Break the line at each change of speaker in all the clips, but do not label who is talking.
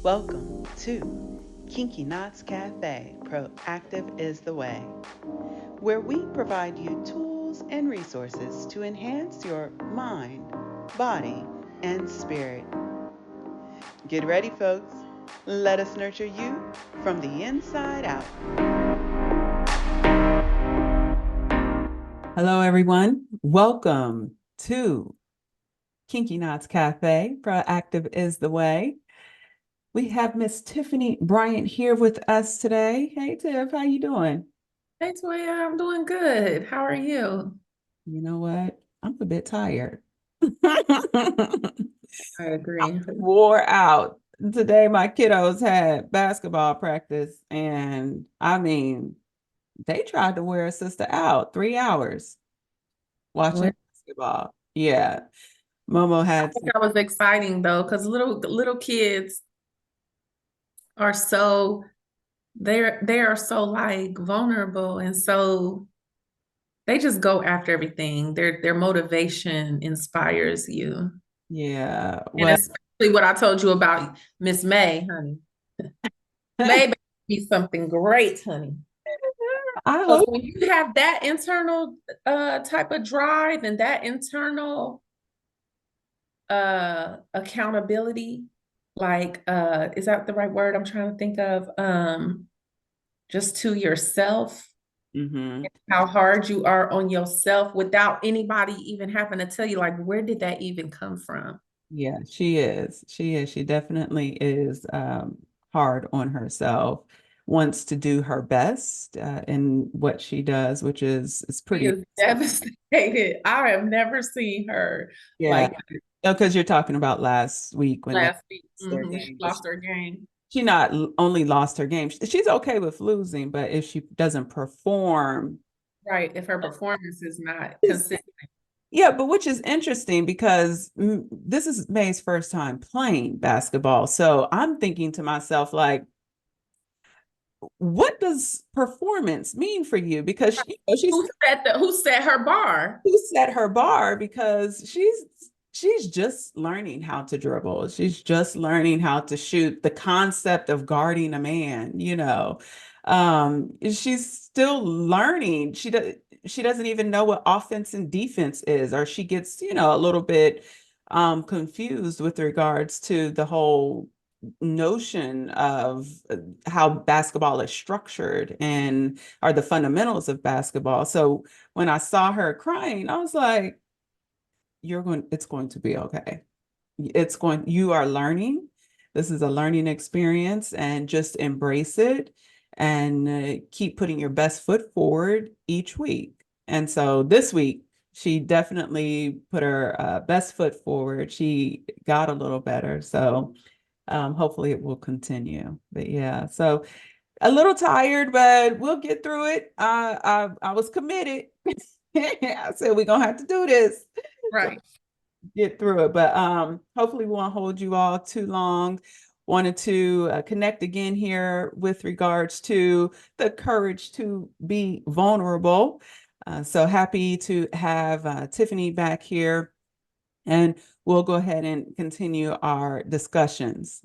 Welcome to Kinky Knots Cafe, Proactive is the Way, where we provide you tools and resources to enhance your mind, body, and spirit. Get ready, folks. Let us nurture you from the inside out. Hello, everyone. Welcome to Kinky Knots Cafe, Proactive is the Way. We have Miss Tiffany Bryant here with us today. Hey, Tiff, how you doing?
Hey, Toya, I'm doing good. How are you?
You know what? I'm a bit tired. I
I agree.
wore out. Today, my kiddos had basketball practice, and I mean, they tried to wear a sister out 3 hours watching
Well,
basketball. Yeah, Momo
I
had
think
some.
that was exciting though, because little kids are so they are so like vulnerable and so they just go after everything. Their motivation inspires you.
Yeah,
And
well,
especially what I told you about Miss May, honey. May be something great, honey.
I
Because
hope.
when you have that internal type of drive and that internal accountability, like is that the right word I'm trying to think of? Just to yourself,
Mhm.
how hard you are on yourself without anybody even having to tell you, like, where did that even come from?
Yeah, she is. She is. She definitely is hard on herself, wants to do her best in what she does, which is
She
pretty.
is devastated. I have never seen her
Yeah.
like
Because you're talking about last week when they
last week.
lost their
She
game. But
lost her game.
she not only lost her game, she's okay with losing, but if she doesn't perform,
Right. If her performance is not consistent.
yeah, but which is interesting because this is May's first time playing basketball. So I'm thinking to myself, like, what does performance mean for you? Because she's
Who set her bar?
who set her bar because she's just learning how to dribble. She's just learning how to shoot. The concept of guarding a man, she's still learning. She doesn't even know what offense and defense is, or she gets, a little bit confused with regards to the whole notion of how basketball is structured and are the fundamentals of basketball. So when I saw her crying, I was like, it's going to be okay. You are learning. This is a learning experience and just embrace it and keep putting your best foot forward each week. And so this week, she definitely put her best foot forward. She got a little better. So hopefully it will continue. But yeah, so a little tired, but we'll get through it. I was committed. I said we're gonna have to do this. So
Right.
get through it. But hopefully we won't hold you all too long. Wanted to connect again here with regards to the courage to be vulnerable. So happy to have Tiffany back here, and we'll go ahead and continue our discussions.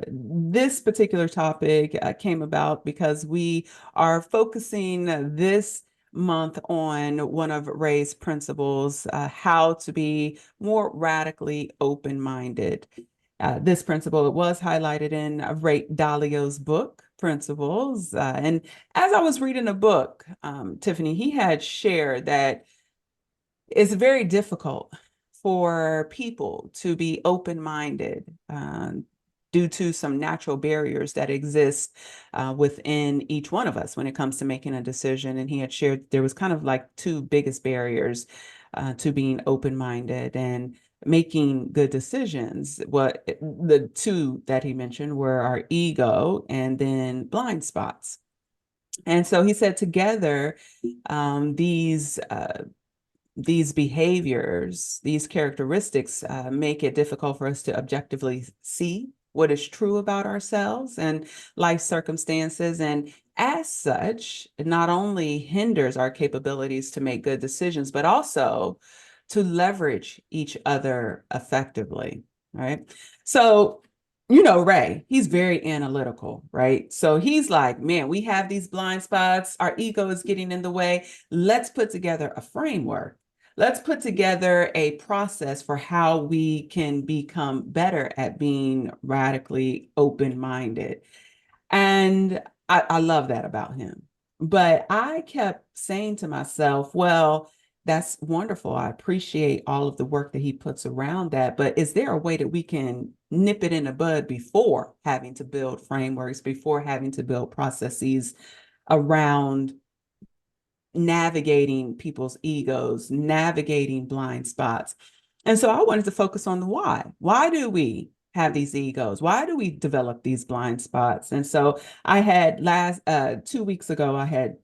This particular topic came about because we are focusing this month on one of Ray's principles, how to be more radically open-minded. This principle was highlighted in Ray Dalio's book, Principles. And as I was reading the book, Tiffany, he had shared that it's very difficult for people to be open-minded due to some natural barriers that exist within each one of us when it comes to making a decision. And he had shared there was kind of like two biggest barriers to being open-minded and making good decisions. What the two that he mentioned were our ego and then blind spots. And so he said together, these behaviors, these characteristics make it difficult for us to objectively see what is true about ourselves and life circumstances. And as such, it not only hinders our capabilities to make good decisions, but also to leverage each other effectively. Right. So you know, Ray, he's very analytical, right? So he's like, man, we have these blind spots. Our ego is getting in the way. Let's put together a framework. Let's put together a process for how we can become better at being radically open-minded. And I love that about him. But I kept saying to myself, well, that's wonderful. I appreciate all of the work that he puts around that. But is there a way that we can nip it in the bud before having to build frameworks, before having to build processes around navigating people's egos, navigating blind spots? And so I wanted to focus on the why. Why do we have these egos? Why do we develop these blind spots? And so I had 2 weeks ago, I had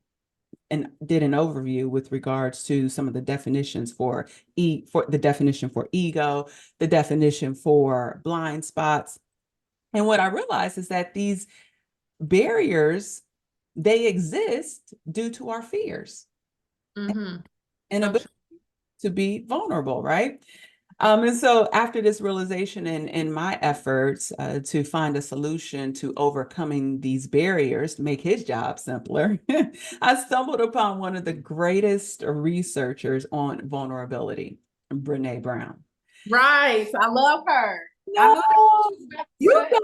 and did an overview with regards to some of the definitions for the definition for ego, the definition for blind spots. And what I realized is that these barriers, they exist due to our fears
Mm-hmm.
and
So
ability to be vulnerable, right? And so after this realization and my efforts to find a solution to overcoming these barriers to make his job simpler, I stumbled upon one of the greatest researchers on vulnerability, Brene Brown.
right. I love her. I
No,
knew that she was about to
you
say.
got,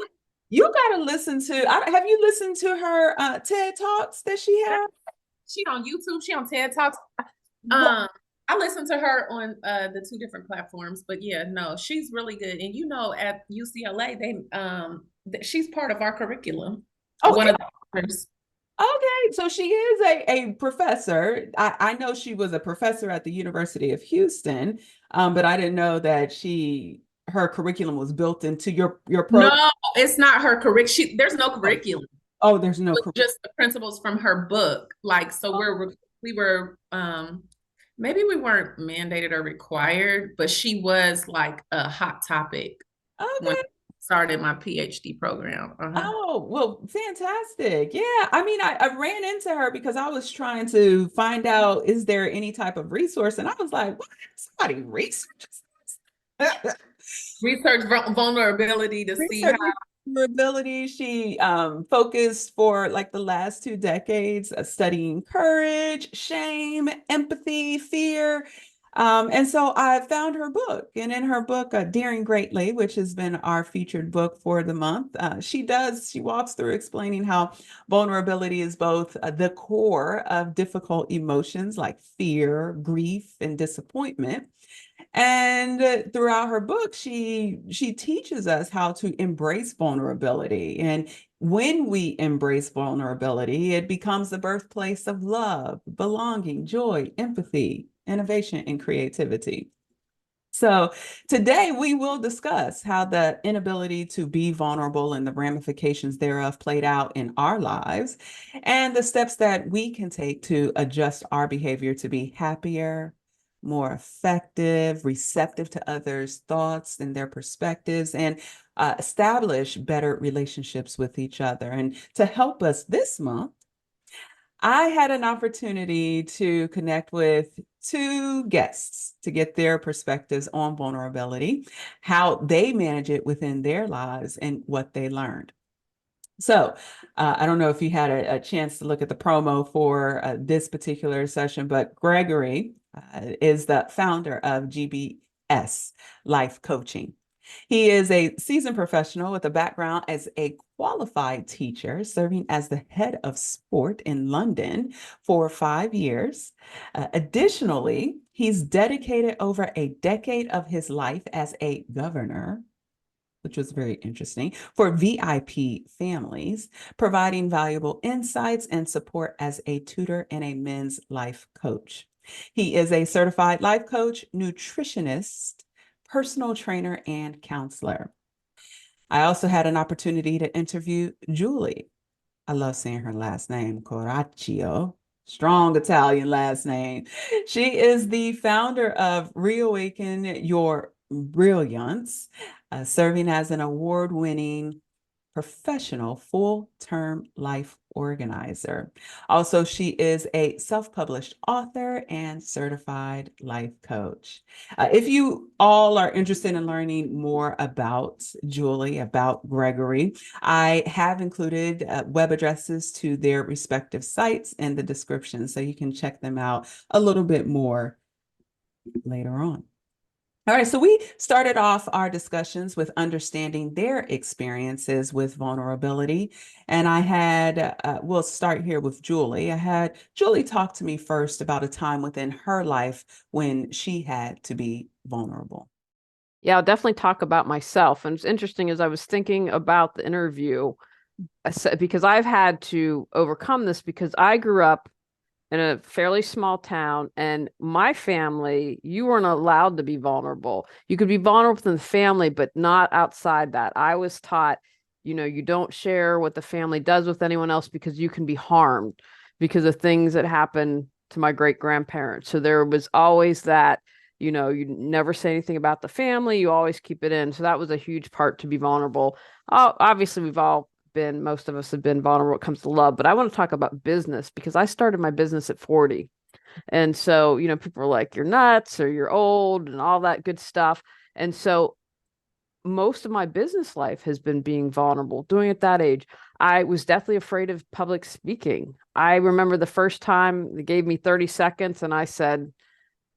you got to listen to, have you listened to her TED Talks that she had?
She on YouTube, she on TED Talks.
What?
I listen to her on the two different platforms, but yeah, no, she's really good. And you know, at UCLA, she's part of our curriculum. One
Okay.
of the authors.
Okay, so she is a professor. I know she was a professor at the University of Houston, but I didn't know that her curriculum was built into your program.
No, it's not her curriculum. There's no curriculum.
Oh, there's no
It's just the principles from her book. Like, so we were maybe we weren't mandated or required, but she was like a hot topic when
okay.
I started my PhD program.
Oh, well, fantastic. Yeah. I mean, I ran into her because I was trying to find out, is there any type of resource? And I was like, what? Somebody researches this?
Research vulnerability to see how.
Research ability. She focused for like the last 2 decades studying courage, shame, empathy, fear. And so I found her book. And in her book, Daring Greatly, which has been our featured book for the month, she walks through explaining how vulnerability is both the core of difficult emotions like fear, grief, and disappointment. And throughout her book, she teaches us how to embrace vulnerability. And when we embrace vulnerability, it becomes the birthplace of love, belonging, joy, empathy, innovation, and creativity. So today we will discuss how the inability to be vulnerable and the ramifications thereof played out in our lives, and the steps that we can take to adjust our behavior to be happier, more effective, receptive to others' thoughts and their perspectives, and establish better relationships with each other. And to help us this month, I had an opportunity to connect with two guests to get their perspectives on vulnerability, how they manage it within their lives, and what they learned. So I don't know if you had a chance to look at the promo for this particular session, but Gregory is the founder of GBS Life Coaching. He is a seasoned professional with a background as a qualified teacher, serving as the head of sport in London for 5 years. Additionally, he's dedicated over a decade of his life as a governor, which was very interesting, for VIP families, providing valuable insights and support as a tutor and a men's life coach. He is a certified life coach, nutritionist, personal trainer, and counselor. I also had an opportunity to interview Julie. I love saying her last name, Coraccio. Strong Italian last name. She is the founder of Reawaken Your Brilliance, serving as an award-winning professional full-term life organizer. Also, she is a self-published author and certified life coach. If you all are interested in learning more about Julie, about Gregory, I have included web addresses to their respective sites in the description, so you can check them out a little bit more later on. All right, so we started off our discussions with understanding their experiences with vulnerability. And we'll start here with Julie. I had Julie talk to me first about a time within her life when she had to be vulnerable.
Yeah, I'll definitely talk about myself. And it's interesting as I was thinking about the interview, because I've had to overcome this because I grew up in a fairly small town, and my family, you weren't allowed to be vulnerable. You could be vulnerable within the family, but not outside that. I was taught, you don't share what the family does with anyone else because you can be harmed because of things that happened to my great grandparents. So there was always that, you never say anything about the family. You always keep it in. So that was a huge part to be vulnerable. Obviously, most of us have been vulnerable when it comes to love, but I want to talk about business because I started my business at 40. And so, people are like, you're nuts or you're old and all that good stuff. And so most of my business life has been being vulnerable, doing it at that age. I was definitely afraid of public speaking. I remember the first time they gave me 30 seconds and I said,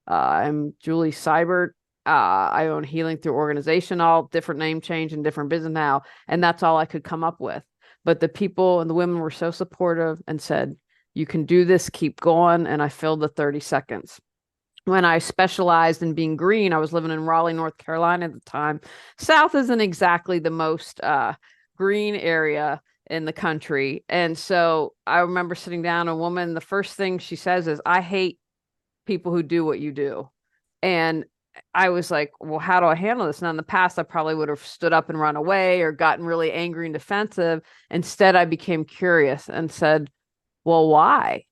I'm Julie Seibert. I own Healing Through Organization, all different name change and different business now. And that's all I could come up with. But the people and the women were so supportive and said, you can do this, keep going. And I filled the 30 seconds. When I specialized in being green, I was living in Raleigh, North Carolina at the time. South isn't exactly the most green area in the country. And so I remember sitting down, a woman, the first thing she says is, I hate people who do what you do. And I was like, well, how do I handle this? Now, in the past, I probably would have stood up and run away or gotten really angry and defensive. Instead, I became curious and said, well, why?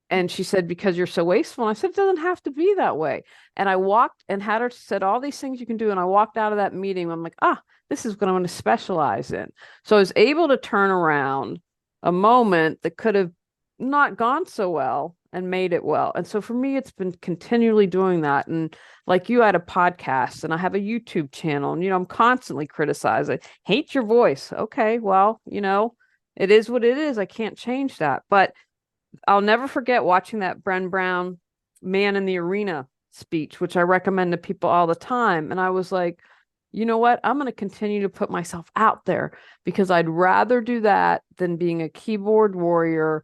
And she said, because you're so wasteful. And I said, it doesn't have to be that way. And I walked and had her said all these things you can do. And I walked out of that meeting. I'm like, this is what I'm going to specialize in. So I was able to turn around a moment that could have not gone so well and made it well. And so for me, it's been continually doing that. And like you had a podcast and I have a YouTube channel and, I'm constantly criticizing, hate your voice. Okay, well, it is what it is. I can't change that. But I'll never forget watching that Brene Brown Man in the Arena speech, which I recommend to people all the time. And I was like, you know what? I'm going to continue to put myself out there because I'd rather do that than being a keyboard warrior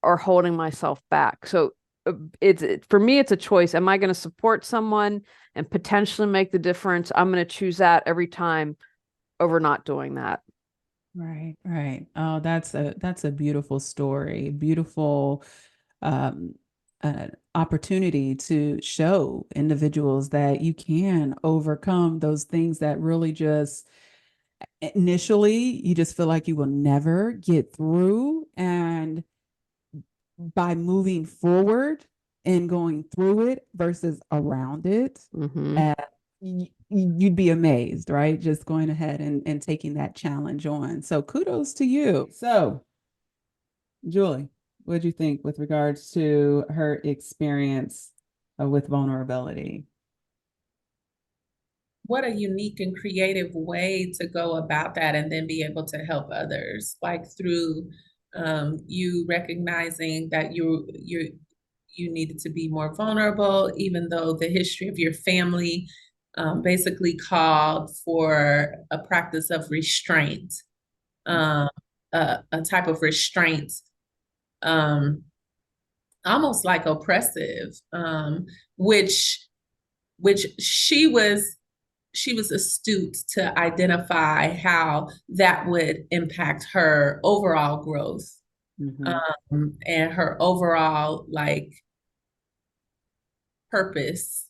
or holding myself back. So for me, it's a choice. Am I going to support someone and potentially make the difference? I'm going to choose that every time over not doing that.
Right, right. Oh, that's a beautiful story, beautiful opportunity to show individuals that you can overcome those things that really just initially you just feel like you will never get through. And by moving forward and going through it versus around it, you'd be amazed, right? Just going ahead and taking that challenge on. So kudos to you. So, Julie, what do you think with regards to her experience with vulnerability?
What a unique and creative way to go about that and then be able to help others, like through you recognizing that you needed to be more vulnerable, even though the history of your family basically called for a practice of restraint, a type of restraint, almost like oppressive, which she was astute to identify how that would impact her overall growth, and her overall purpose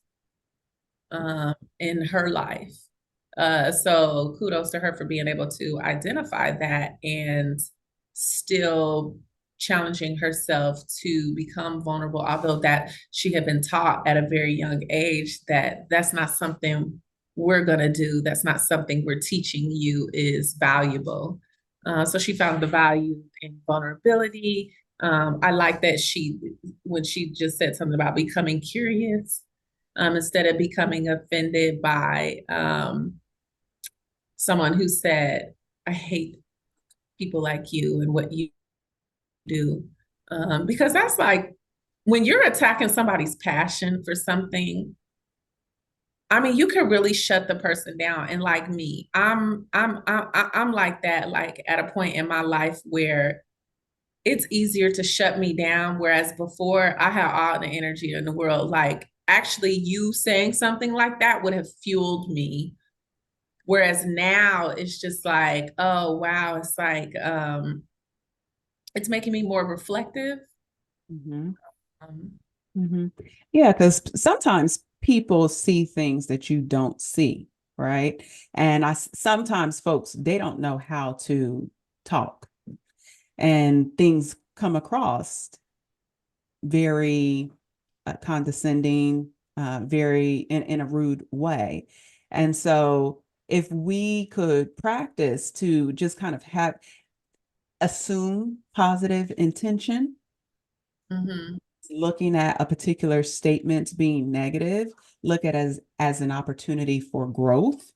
in her life. So kudos to her for being able to identify that and still challenging herself to become vulnerable, although that she had been taught at a very young age that that's not something we're going to do. That's not something we're teaching you is valuable. So she found the value in vulnerability. I like that when she just said something about becoming curious, instead of becoming offended by someone who said, I hate people like you and what you do. Because that's like when you're attacking somebody's passion for something, I mean, you can really shut the person down. And like me, I'm like that, like at a point in my life where it's easier to shut me down. Whereas before I had all the energy in the world. Like actually you saying something like that would have fueled me. Whereas now it's just like, oh wow, it's like it's making me more reflective.
Mhm.
Um,
Mhm. Yeah, because sometimes people see things that you don't see, right? And sometimes folks, they don't know how to talk, and things come across very condescending, very in a rude way. And so if we could practice to just kind of assume positive intention,
mhm.
looking at a particular statement being negative, look at it as an opportunity for growth,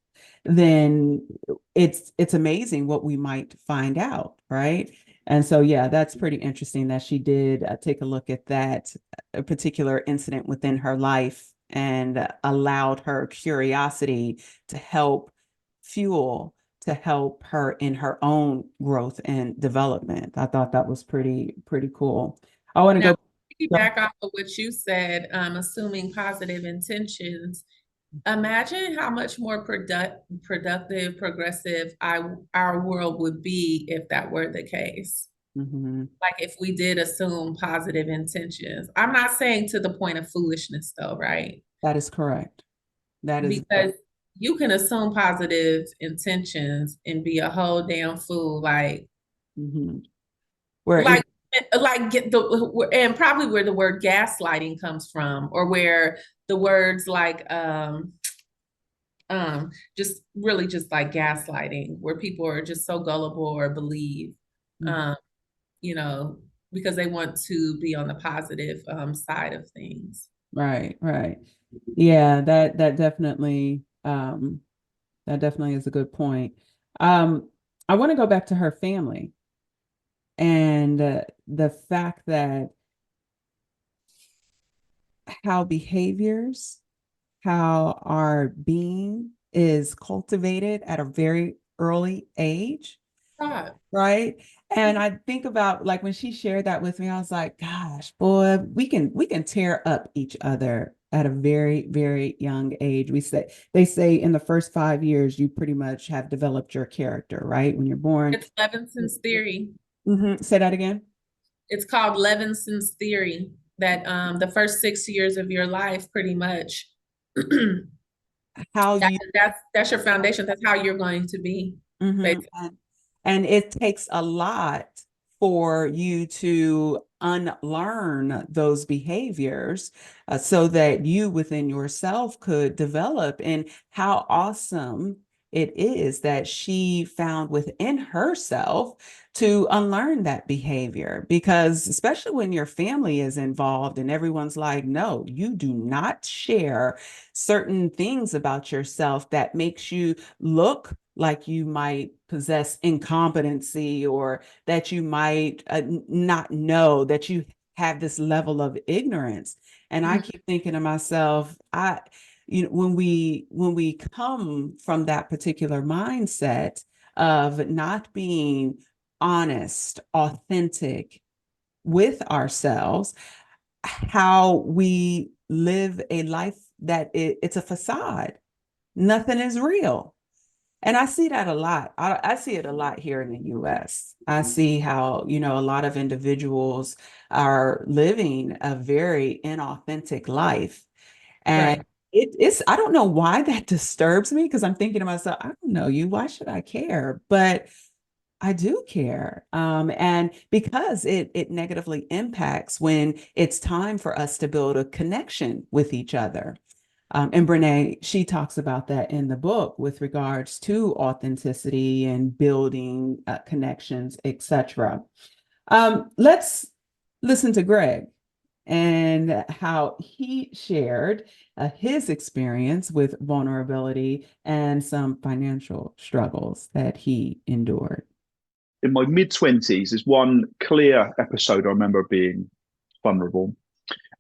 then it's amazing what we might find out, right? And so, yeah, that's pretty interesting that she did take a look at that a particular incident within her life and allowed her curiosity to help fuel to help her in her own growth and development. I thought that was pretty cool. I want to
Now,
go.
piggyback off of what you said, assuming positive intentions. Imagine how much more productive, progressive our world would be if that were the case.
Mhm.
Like if we did assume positive intentions. I'm not saying to the point of foolishness though, right?
That is correct. That is,
Because you can assume positive intentions and be a whole damn fool,
mhm. Where it,
like like get the and probably where the word gaslighting comes from, or where the words like just really just like gaslighting, where people are just so gullible or believe,
mhm.
um, you know, because they want to be on the positive side of things.
Right, right. Yeah, that definitely is a good point. Um, I want to go back to her family and the fact that how behaviors, how our being is cultivated at a very early age,
God.
right? And I think about like when she shared that with me, I was like, gosh, boy, we can tear up each other at a very young age. They say in the first 5 years you pretty much have developed your character, right? When you're born.
It's Levinson's theory.
Mhm. Say that again.
It's called Levinson's theory that the first 6 years of your life, pretty much,
How you
that's your foundation. That's how you're going to be.
Mhm.
Basically.
And it takes a lot for you to unlearn those behaviors so that you within yourself could develop. And how awesome it is that she found within herself to unlearn that behavior. Because especially when your family is involved and everyone's like, no, you do not share certain things about yourself that makes you look like you might possess incompetency or that you might not know that you have this level of ignorance. And I
Mhm.
keep thinking to myself, when we come from that particular mindset of not being honest, authentic with ourselves, how we live a life that it's a facade. Nothing is real. And I see that a lot. I see it a lot here in the US. I see how, a lot of individuals are living a very inauthentic life. And
Right.
I don't know why that disturbs me because I'm thinking to myself, I don't know you. Why should I care? But I do care. And because it negatively impacts when it's time for us to build a connection with each other. And Brene, she talks about that in the book with regards to authenticity and building connections, etc. Let's listen to Greg and how he shared his experience with vulnerability and some financial struggles that he endured.
In my mid-20s, there's one clear episode I remember being vulnerable,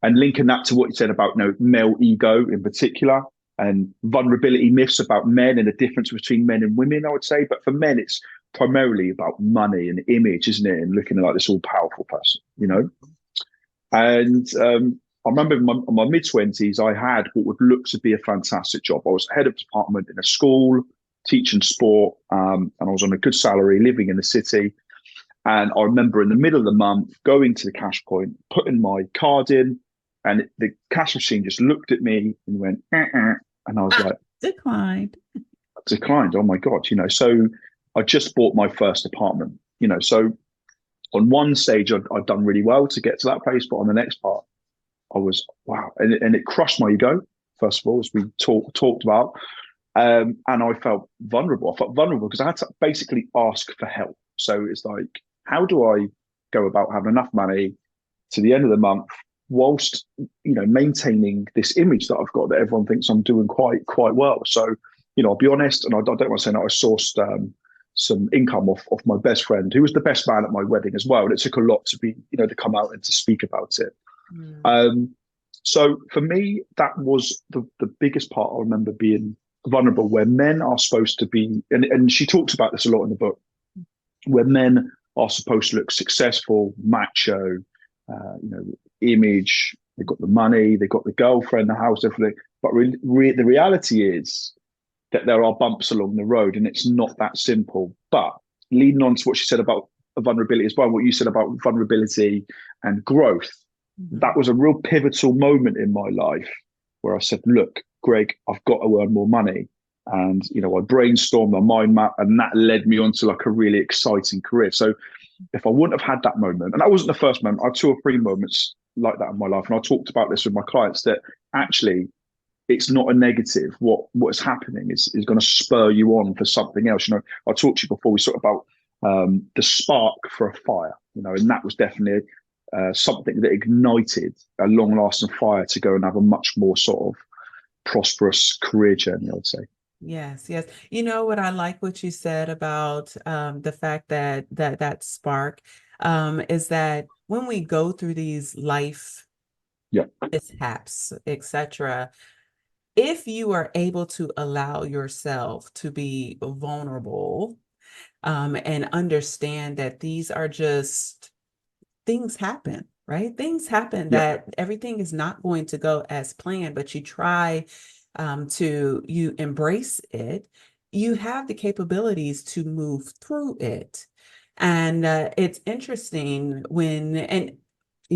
and linking that to what you said about male ego in particular, and vulnerability myths about men and the difference between men and women, I would say. But for men, it's primarily about money and image, isn't it? And looking like this all-powerful person, And I remember in my mid-20s, I had what would look to be a fantastic job. I was head of department in a school, teaching sport, and I was on a good salary, living in the city. And I remember in the middle of the month going to the cash point, putting my card in, and the cash machine just looked at me and went, and I was like,
declined.
Oh my God, So I just bought my first apartment, So on one stage, I'd done really well to get to that place, but on the next part, I was wow, and it crushed my ego. First of all, as we talked about, and I felt vulnerable. I felt vulnerable because I had to basically ask for help. So it's like, how do I go about having enough money to the end of the month whilst maintaining this image that I've got that everyone thinks I'm doing quite well. So I'll be honest, and I don't want to say that I sourced some income off my best friend, who was the best man at my wedding as well, and it took a lot to be to come out and to speak about it. So for me, that was the biggest part. I remember being vulnerable, where men are supposed to be, and she talks about this a lot in the book, where men are supposed to look successful, macho, image. They've got the money, they've got the girlfriend, the house, everything. But the reality is that there are bumps along the road, and it's not that simple. But leading on to what she said about vulnerability as well, what you said about vulnerability and growth, that was a real pivotal moment in my life where I said, look, Greg, I've got to earn more money. And, I brainstormed my mind map, and that led me on to like a really exciting career. So if I wouldn't have had that moment, and that wasn't the first moment, I had 2 or 3 moments like that in my life. And I talked about this with my clients, that actually it's not a negative. What is happening is going to spur you on for something else. I talked to you before, we talked about the spark for a fire, and that was definitely something that ignited a long-lasting fire to go and have a much more sort of prosperous career journey, I would say.
Yes. What I like what you said about the fact that spark is that when we go through these life mishaps, etc., if you are able to allow yourself to be vulnerable and understand that these are just things happen, right? Things happen, that everything is not going to go as planned, but you try you embrace it, you have the capabilities to move through it. And it's interesting and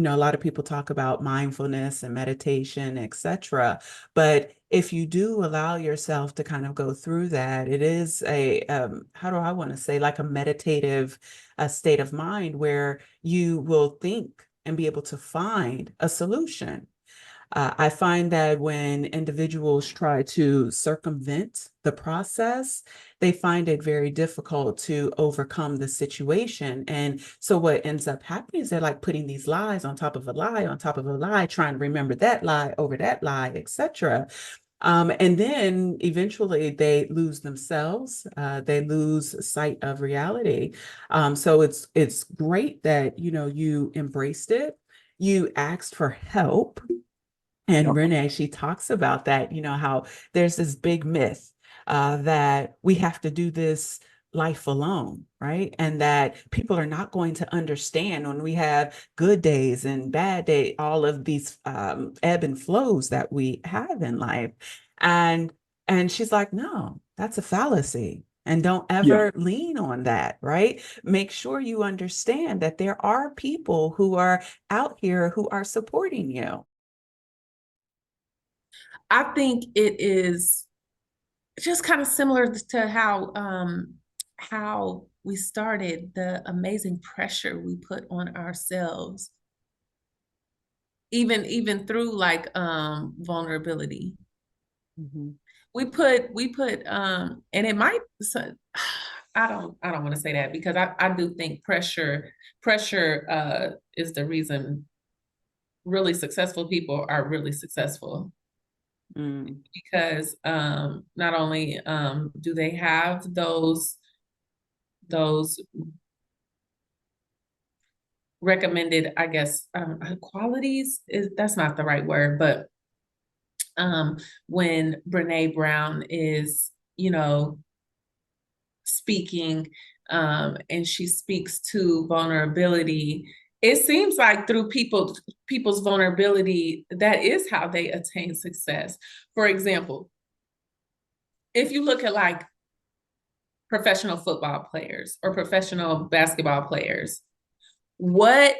a lot of people talk about mindfulness and meditation, etc. But if you do allow yourself to kind of go through that, it is a, how do I want to say, like a meditative state of mind where you will think and be able to find a solution. I find that when individuals try to circumvent the process, they find it very difficult to overcome the situation. And so what ends up happening is they're like putting these lies on top of a lie, on top of a lie, trying to remember that lie over that lie, etc. And then eventually they lose themselves. They lose sight of reality. So it's great that, you embraced it. You asked for help. And Brene, she talks about that, how there's this big myth that we have to do this life alone, right? And that people are not going to understand when we have good days and bad days, all of these ebb and flows that we have in life. And she's like, no, that's a fallacy. And don't ever lean on that, right? Make sure you understand that there are people who are out here who are supporting you.
I think it is just kind of similar to how we started, the amazing pressure we put on ourselves, even through like vulnerability.
Mhm.
And it might, so, I don't want to say that because I do think pressure is the reason really successful people are really successful.
Mm.
Because not only do they have those recommended, I guess, qualities, is that's not the right word, but when Brene Brown is, speaking, and she speaks to vulnerability, it seems like through people's vulnerability, that is how they attain success. For example, if you look at like professional football players or professional basketball players, what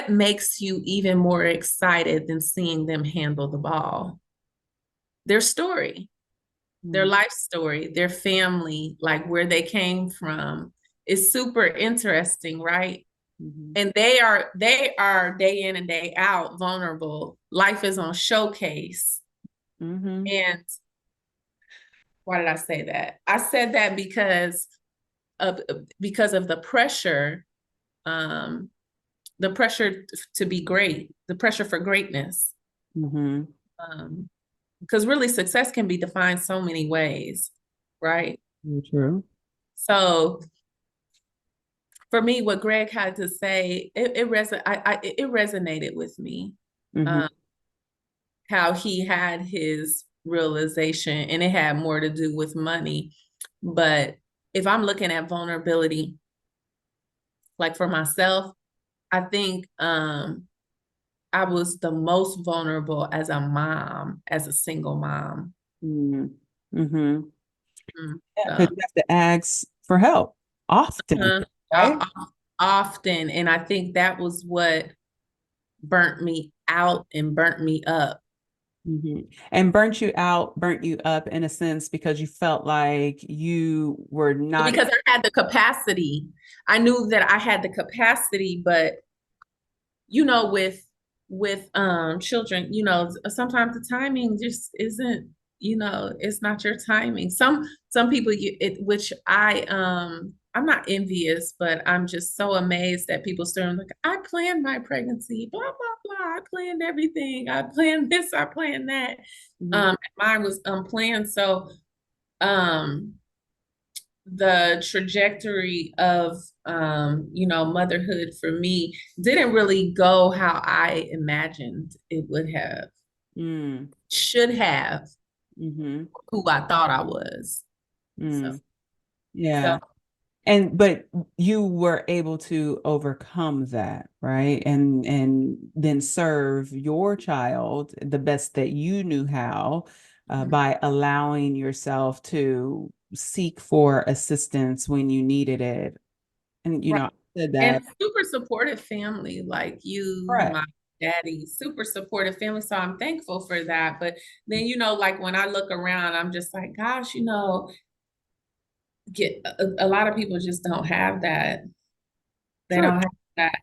makes you even more excited than seeing them handle the ball? Their story, their life story, their family, like where they came from, is super interesting, right?
Mhm.
And they are day in and day out vulnerable. Life is on showcase.
Mhm.
And why did I say that? I said that because of the pressure, the pressure to be great, the pressure for greatness.
Mhm.
Because really success can be defined so many ways, right?
Very true.
So for me, what Greg had to say, it resonated with me.
Mhm.
How he had his realization, and it had more to do with money. But if I'm looking at vulnerability, like for myself, I think I was the most vulnerable as a mom, as a single mom.
Mhm. Mhm.
Mm,
Yeah,
so,
because you have to ask for help often,
uh,
right?
often, and I think that was what burnt me out and burnt me up.
Mhm. And burnt you up in a sense because you felt like you were not.
Because I had the capacity. I knew that I had the capacity, but with children, sometimes the timing just isn't, it's not your timing. Some people, which I'm not envious, but I'm just so amazed that people still like, I planned my pregnancy, blah blah blah, I planned everything, I planned this, I planned that.
Mhm.
Mine was unplanned. So um the trajectory of motherhood for me didn't really go how I imagined it would have,
Mm.
should have,
Mhm.
who I thought I was. So
Mm.
so
Yeah. But you were able to overcome that, right? And then serve your child the best that you knew how, by allowing yourself to seek for assistance when you needed it. And
right.
I said
And
that.
super supportive family, like you,
Correct.
my daddy, super supportive family. So I'm thankful for that. But then, like when I look around, I'm just like, gosh, get a lot of people just don't have that. They
True.
don't have that.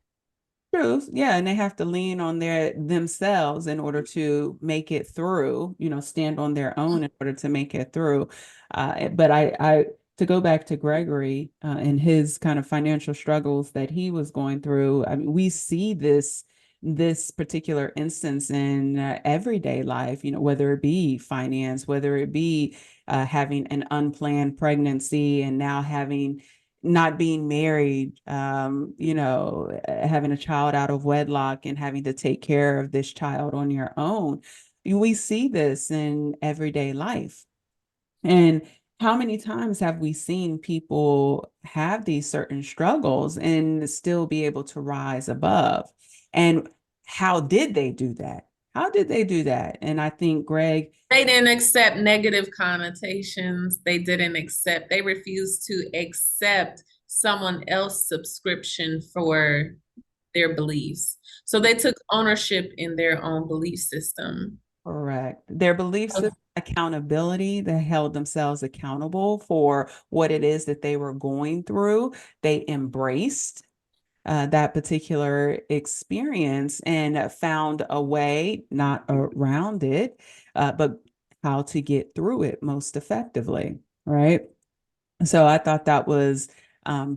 True. Yeah. And they have to lean on themselves in order to make it through, stand on their own in order to make it through. But to go back to Gregory, and his kind of financial struggles that he was going through, I mean, we see this particular instance in everyday life, whether it be finance, whether it be having an unplanned pregnancy and now having not being married, having a child out of wedlock and having to take care of this child on your own. We see this in everyday life. And how many times have we seen people have these certain struggles and still be able to rise above? And how did they do that? How did they do that? And I think Greg.
They didn't accept negative connotations. They refused to accept someone else's subscription for their beliefs. So they took ownership in their own belief system.
Correct. Their belief system, accountability, they held themselves accountable for what it is that they were going through. They embraced that particular experience and found a way, not around it, but how to get through it most effectively, right? So I thought that was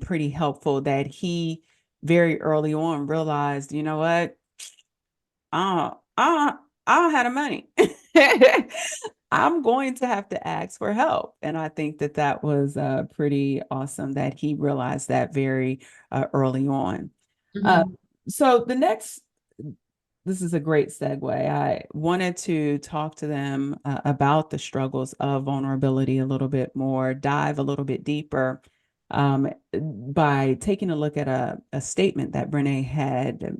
pretty helpful that he very early on realized, you know what, I don't have the money. I'm going to have to ask for help. And I think that that was pretty awesome that he realized that very early on.
Mhm.
So this is a great segue. I wanted to talk to them about the struggles of vulnerability a little bit more, dive a little bit deeper by taking a look at a statement that Brene had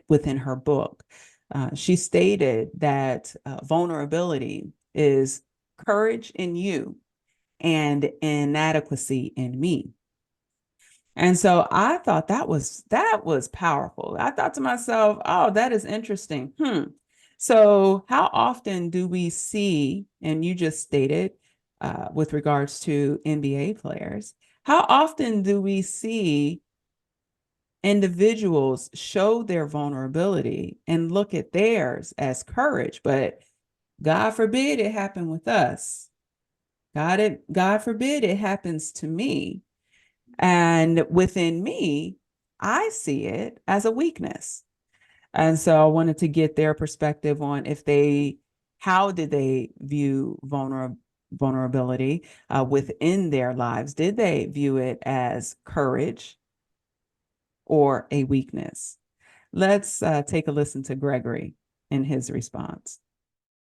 within her book. She stated that vulnerability is courage in you and inadequacy in me. And so I thought that was powerful. I thought to myself, oh, that is interesting. So how often do we see, and you just stated with regards to NBA players, how often do we see individuals show their vulnerability and look at theirs as courage, but God forbid it happen with us. God forbid it happens to me. And within me, I see it as a weakness. And so I wanted to get their perspective on how did they view vulnerability within their lives? Did they view it as courage or a weakness? Let's take a listen to Gregory in his response.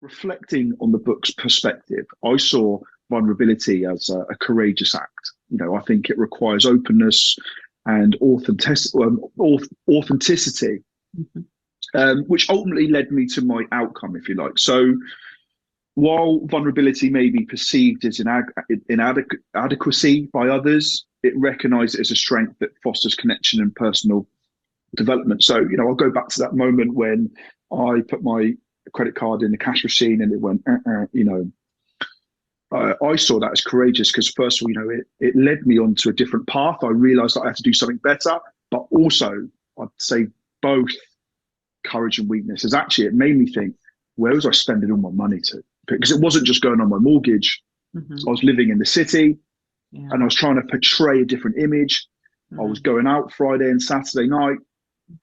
Reflecting on the book's perspective, I saw vulnerability as a courageous act. I think it requires openness and authenticity, which ultimately led me to my outcome, if you like. So while vulnerability may be perceived as inadequacy by others, it recognizes it as a strength that fosters connection and personal development. So, I'll go back to that moment when I put my credit card in the cash machine and it went, I saw that as courageous because first of all, it led me onto a different path. I realized that I had to do something better, but also I'd say both courage and weakness is actually, it made me think, where was I spending all my money to? Because it wasn't just going on my mortgage. I was living in the city and I was trying to portray a different image. I was going out Friday and Saturday night.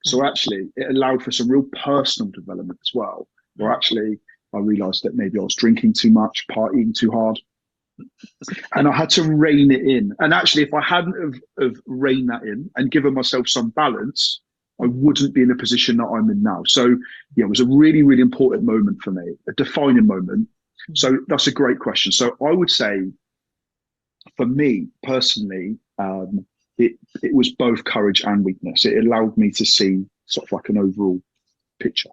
So actually it allowed for some real personal development as well, where actually I realized that maybe I was drinking too much, partying too hard, and I had to rein it in. And actually, if I hadn't have reined that in and given myself some balance, I wouldn't be in the position that I'm in now. So yeah, it was a really, really important moment for me, a defining moment. So that's a great question. So I would say for me personally, it was both courage and weakness. It allowed me to see sort of like an overall picture.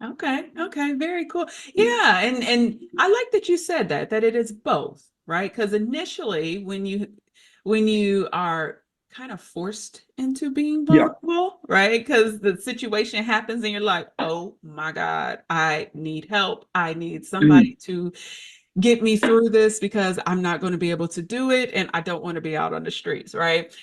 Okay, very cool. Yeah, and I like that you said that it is both, right? Because initially when you are kind of forced into being vulnerable, right? Because the situation happens and you're like, oh my God, I need help. I need somebody to get me through this because I'm not going to be able to do it and I don't want to be out on the streets, right?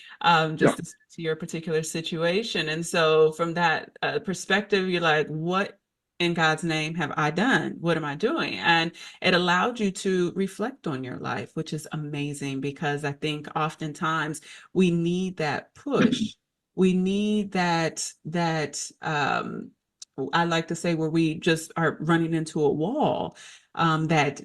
Just to your particular situation. And so from that perspective, you're like, what in God's name have I done? What am I doing? And it allowed you to reflect on your life, which is amazing because I think oftentimes we need that push. We need that I like to say where we just are running into a wall, that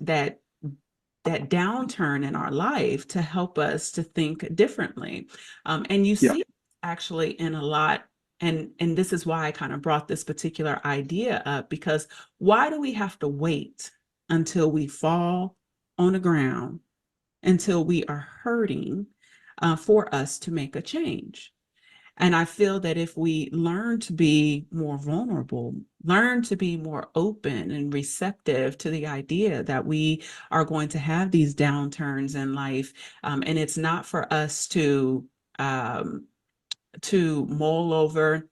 downturn in our life to help us to think differently. And you see actually in a lot, and this is why I kind of brought this particular idea up, because why do we have to wait until we fall on the ground, until we are hurting for us to make a change? And I feel that if we learn to be more vulnerable, learn to be more open and receptive to the idea that we are going to have these downturns in life, and it's not for us to mull over.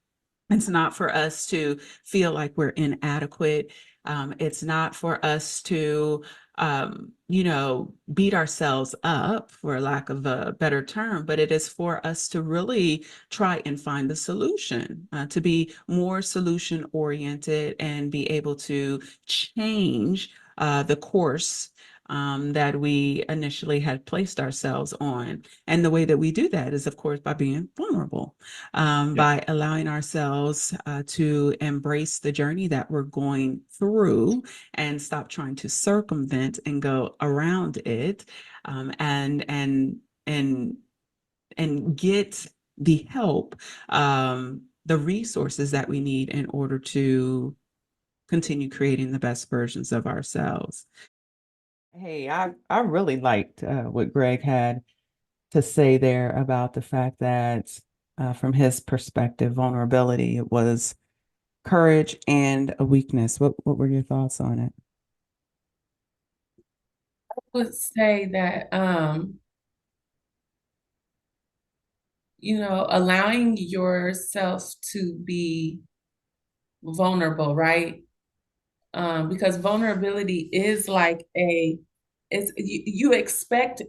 It's not for us to feel like we're inadequate. It's not for us to, beat ourselves up, for lack of a better term, but it is for us to really try and find the solution, to be more solution oriented and be able to change the course that we initially had placed ourselves on. And the way that we do that is, of course, by being vulnerable, by allowing ourselves to embrace the journey that we're going through and stop trying to circumvent and go around it, and get the help, the resources that we need in order to continue creating the best versions of ourselves. Hey, I really liked what Greg had to say there about the fact that from his perspective, vulnerability, it was courage and a weakness. What were your thoughts on it?
I would say that, allowing yourself to be vulnerable, right? Because vulnerability is like you expect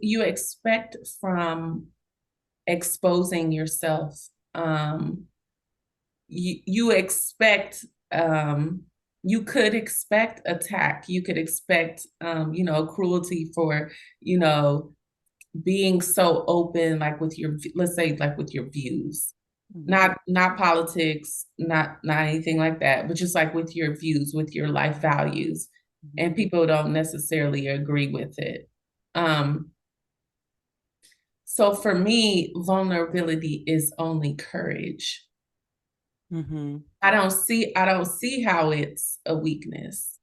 from exposing yourself. You expect, you could expect attack. You could expect, cruelty for, being so open, like with your, let's say, like with your views. Not politics, not anything like that, but just like with your views, with your life values, and people don't necessarily agree with it. So for me, vulnerability is only courage. I don't see how it's a weakness.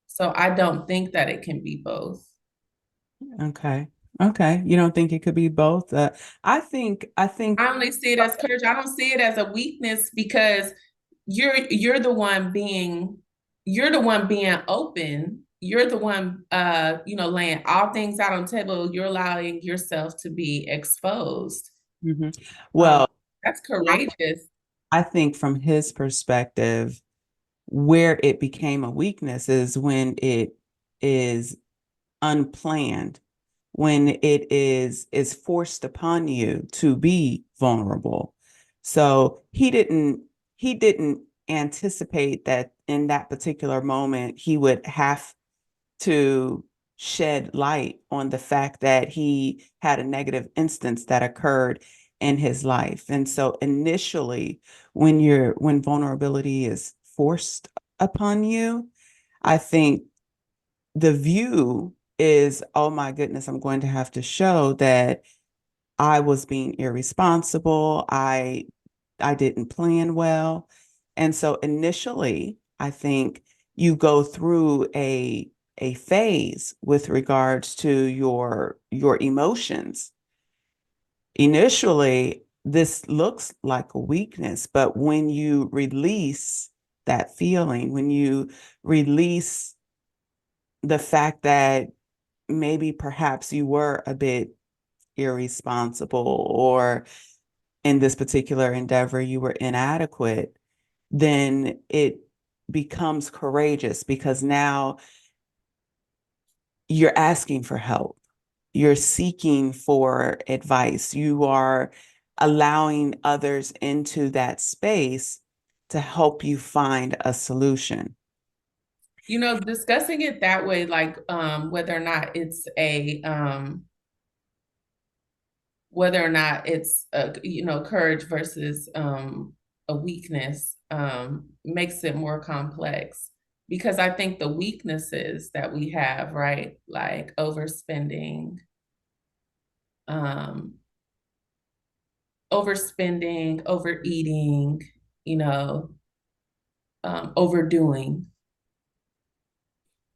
So I don't think that it can be both.
Okay. You don't think it could be both? I think
I only see it as courage. I don't see it as a weakness, because you're the one being open. You're the one laying all things out on the table. You're allowing yourself to be exposed.
Well,
that's courageous.
I think from his perspective, where it became a weakness is when it is unplanned, when it is forced upon you to be vulnerable. So he didn't anticipate that in that particular moment he would have to shed light on the fact that he had a negative instance that occurred in his life. And so initially, when vulnerability is forced upon you, I think the view is, oh my goodness, I'm going to have to show that I was being irresponsible. I didn't plan well. And so initially, I think you go through a phase with regards to your emotions. Initially, this looks like a weakness, but when you release that feeling, when you release the fact that maybe perhaps you were a bit irresponsible, or in this particular endeavor, you were inadequate, then it becomes courageous, because now you're asking for help. You're seeking for advice. You are allowing others into that space to help you find a solution.
Discussing it that way, like whether or not it's courage versus a weakness, makes it more complex, because I think the weaknesses that we have, right, like overspending, overeating, overdoing,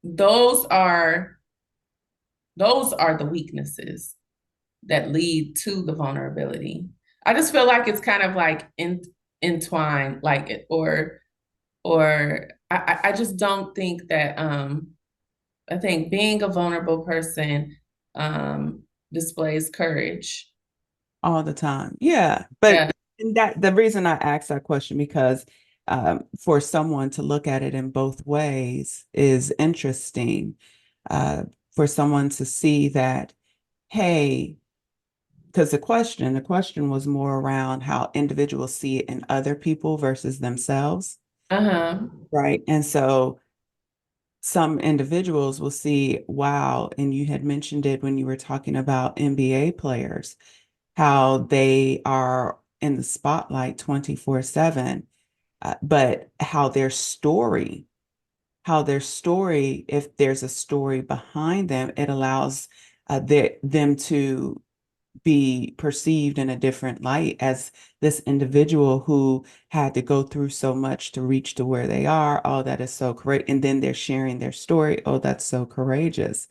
those are the weaknesses that lead to the vulnerability. I just feel like it's kind of like entwined, like it, or I just don't think that, I think being a vulnerable person displays courage
all the time. Yeah. But that the reason I asked that question, because for someone to look at it in both ways is interesting. For someone to see that, hey, because the question was more around how individuals see it in other people versus themselves. Right. And so some individuals will see, wow, and you had mentioned it when you were talking about NBA players, how they are in the spotlight 24/7, but how their story, if there's a story behind them, it allows them to be perceived in a different light as this individual who had to go through so much to reach to where they are. Oh, that is so great. And then they're sharing their story. Oh, that's so courageous.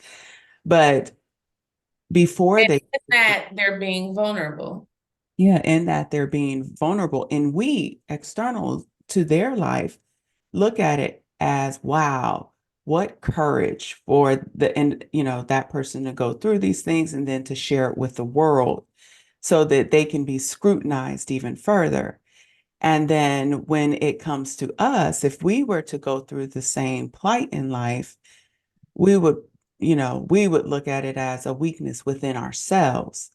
But before
And
they,
that they're being vulnerable.
yeah, in that they're being vulnerable, and we external to their life look at it as, wow, what courage for that person to go through these things and then to share it with the world so that they can be scrutinized even further. And then when it comes to us, if we were to go through the same plight in life, we would, we would look at it as a weakness within ourselves,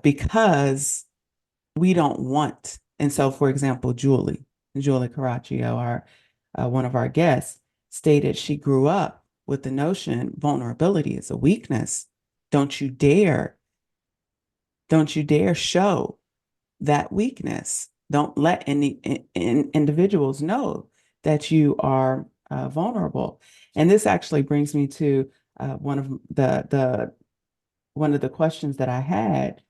because we don't want. And so, for example, Julie Coraccio, one of our guests, stated she grew up with the notion vulnerability is a weakness. Don't you dare show that weakness. Don't let any individuals know that you are vulnerable. And this actually brings me to one of the questions that I had,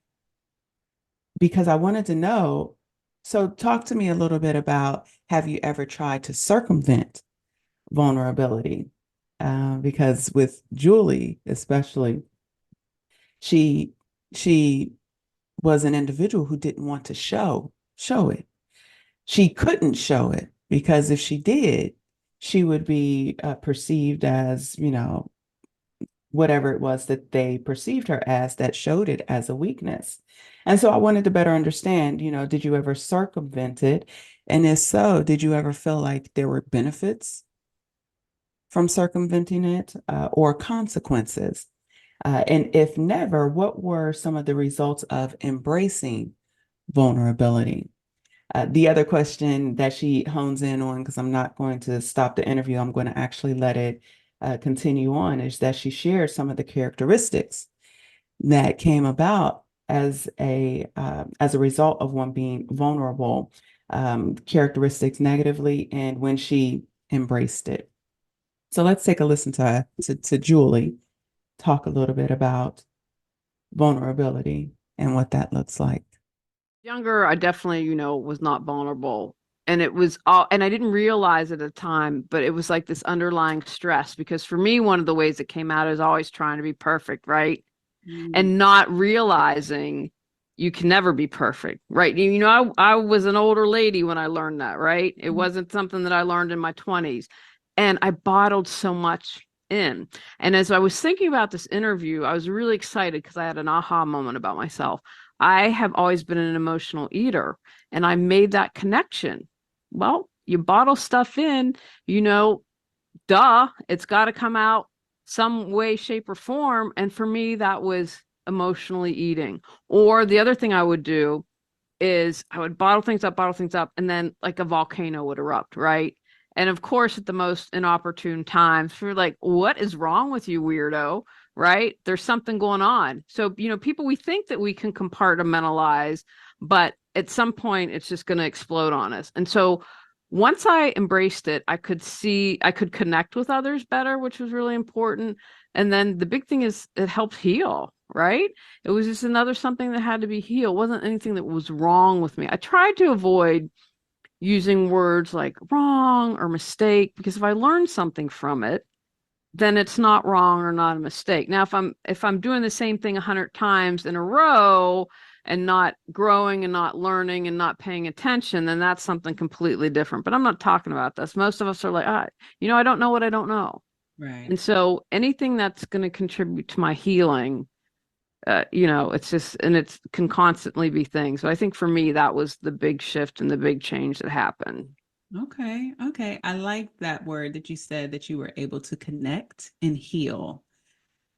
because I wanted to know. So talk to me a little bit about, have you ever tried to circumvent vulnerability? Because with Julie, especially, she was an individual who didn't want to show it. She couldn't show it because if she did, she would be perceived as, whatever it was that they perceived her as, that showed it as a weakness. And so I wanted to better understand, did you ever circumvent it? And if so, did you ever feel like there were benefits from circumventing it, or consequences? And if never, what were some of the results of embracing vulnerability? The other question that she hones in on, because I'm not going to stop the interview, I'm going to actually let it continue on, is that she shared some of the characteristics that came about as a result of one being vulnerable, characteristics negatively, and when she embraced it. So let's take a listen to Julie talk a little bit about vulnerability and what that looks like.
Younger, I definitely, was not vulnerable. And it was all, and I didn't realize it at the time, but it was like this underlying stress, because for me, one of the ways it came out is always trying to be perfect, right? And not realizing you can never be perfect, right? I was an older lady when I learned that, right? It wasn't something that I learned in my 20s. And I bottled so much in. And as I was thinking about this interview, I was really excited because I had an aha moment about myself. I have always been an emotional eater, and I made that connection. Well, you bottle stuff in, duh, it's got to come out some way, shape, or form. And for me, that was emotionally eating. Or the other thing I would do is I would bottle things up, and then like a volcano would erupt, right? And of course, at the most inopportune times, we're like, what is wrong with you, weirdo? Right? There's something going on. So, people, we think that we can compartmentalize, but at some point, it's just going to explode on us. And so, once I embraced it, I could connect with others better, which was really important. And then the big thing is it helps heal, right? It was just another something that had to be healed. It wasn't anything that was wrong with me. I tried to avoid using words like wrong or mistake, because if I learn something from it, then it's not wrong or not a mistake. Now, if I'm doing the same thing 100 times in a row and not growing and not learning and not paying attention, then that's something completely different. But I'm not talking about this. Most of us are like, I don't know what I don't know.
Right.
And so anything that's going to contribute to my healing, it's just, and it can constantly be things. So I think for me, that was the big shift and the big change that happened.
Okay. I like that word that you said, that you were able to connect and heal.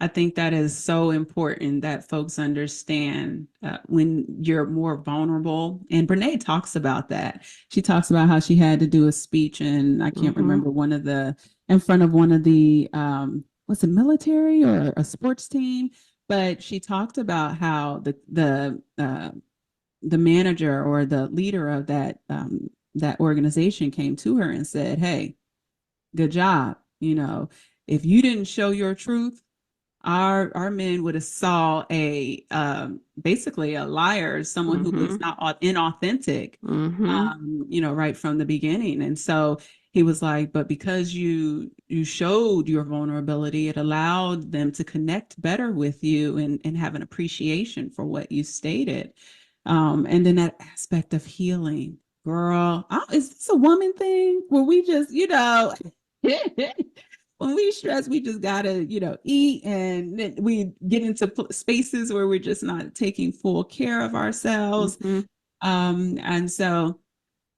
I think that is so important that folks understand when you're more vulnerable. And Brene talks about that. She talks about how she had to do a speech, and I can't remember in front of one of the, was it military or a sports team? But she talked about how the manager or the leader of that organization came to her and said, "Hey, good job. If you didn't show your truth, our men would have saw a basically a liar, someone who was not inauthentic, right from the beginning." And so he was like, but because you showed your vulnerability, it allowed them to connect better with you and have an appreciation for what you stated. And then that aspect of healing, girl, is this a woman thing where we just, when we stress, we just gotta, eat, and then we get into spaces where we're just not taking full care of ourselves. And so,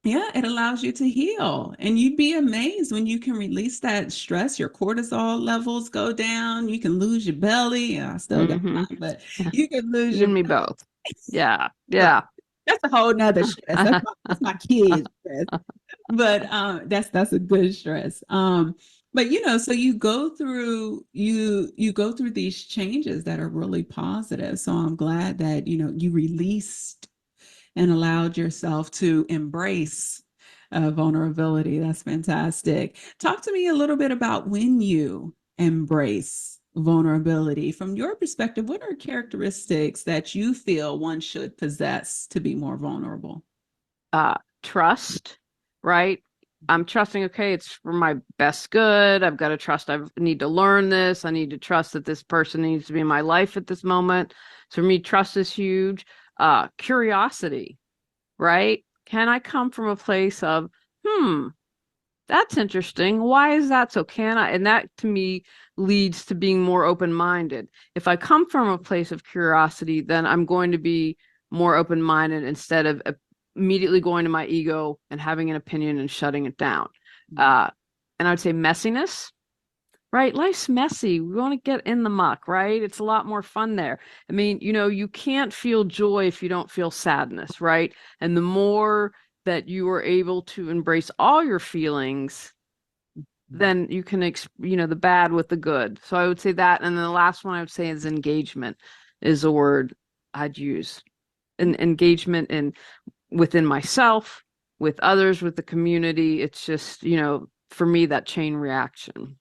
yeah, it allows you to heal, and you'd be amazed when you can release that stress. Your cortisol levels go down. You can lose your belly. I still got mine, but you can lose
You and me
belly.
both. Yeah.
That's a whole nother stress. That's my kids' stress. But that's a good stress. But so you go through these changes that are really positive. So I'm glad that you released and allowed yourself to embrace vulnerability. That's fantastic. Talk to me a little bit about when you embrace vulnerability. From your perspective, what are characteristics that you feel one should possess to be more vulnerable?
Trust, right? I'm trusting, okay, it's for my best good. I've got to trust. I need to learn this. I need to trust that this person needs to be in my life at this moment. So for me, trust is huge. Curiosity, right? Can I come from a place of, that's interesting. Why is that so? Can I? And that to me leads to being more open-minded. If I come from a place of curiosity, then I'm going to be more open-minded instead of immediately going to my ego and having an opinion and shutting it down. And I would say messiness, right? Life's messy. We want to get in the muck, right? It's a lot more fun there. I mean, you can't feel joy if you don't feel sadness, right? And the more that you are able to embrace all your feelings, then you can, the bad with the good. So I would say that. And then the last one I would say is engagement is a word I'd use. An engagement within myself, with others, with the community. It's just, for me, that chain reaction.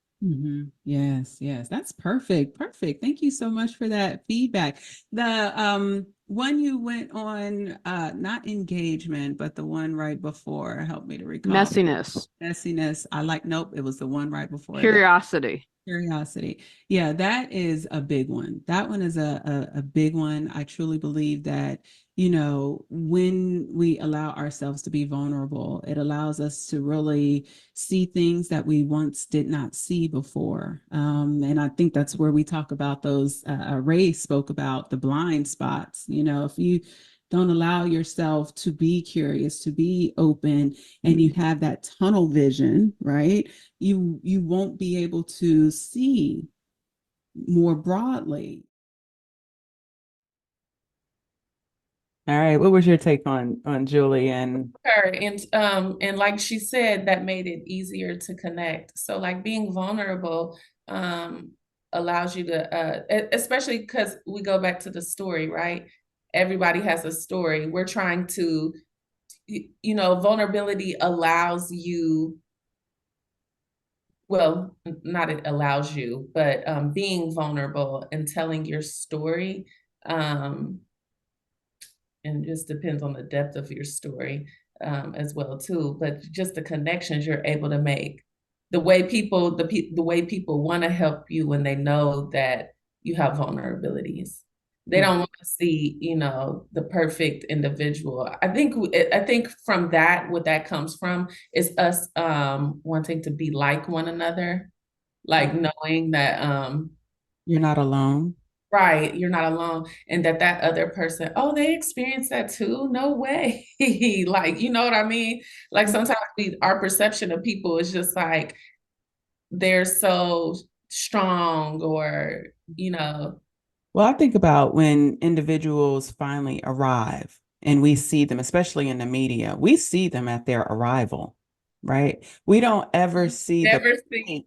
Yes, that's perfect. Thank you so much for that feedback. The one you went on, not engagement, but the one right before, help me to recall. Messiness. Nope, it was the one right before.
Curiosity.
Yeah, that is a big one. That one is a big one. I truly believe that when we allow ourselves to be vulnerable, it allows us to really see things that we once did not see before. And I think that's where we talk about those, Ray spoke about the blind spots. If you don't allow yourself to be curious, to be open, and you have that tunnel vision, right? You won't be able to see more broadly. All right. What was your take on Julie and
her? And like she said, that made it easier to connect. So like being vulnerable allows you to, especially because we go back to the story, right? Everybody has a story. We're trying to, vulnerability allows you, well, not it allows you, but being vulnerable and telling your story, and just depends on the depth of your story as well too, but just the connections you're able to make, the way people want to help you when they know that you have vulnerabilities. They don't want to see, the perfect individual. I think from that, what that comes from is us wanting to be like one another, like knowing that
you're not alone.
right, you're not alone, and that other person, oh, they experienced that too? No way. Like, you know what I mean? Like sometimes our perception of people is just like they're so strong or, you know.
Well, I think about when individuals finally arrive and we see them, especially in the media, we see them at their arrival, right? We don't ever see the
Never see.
point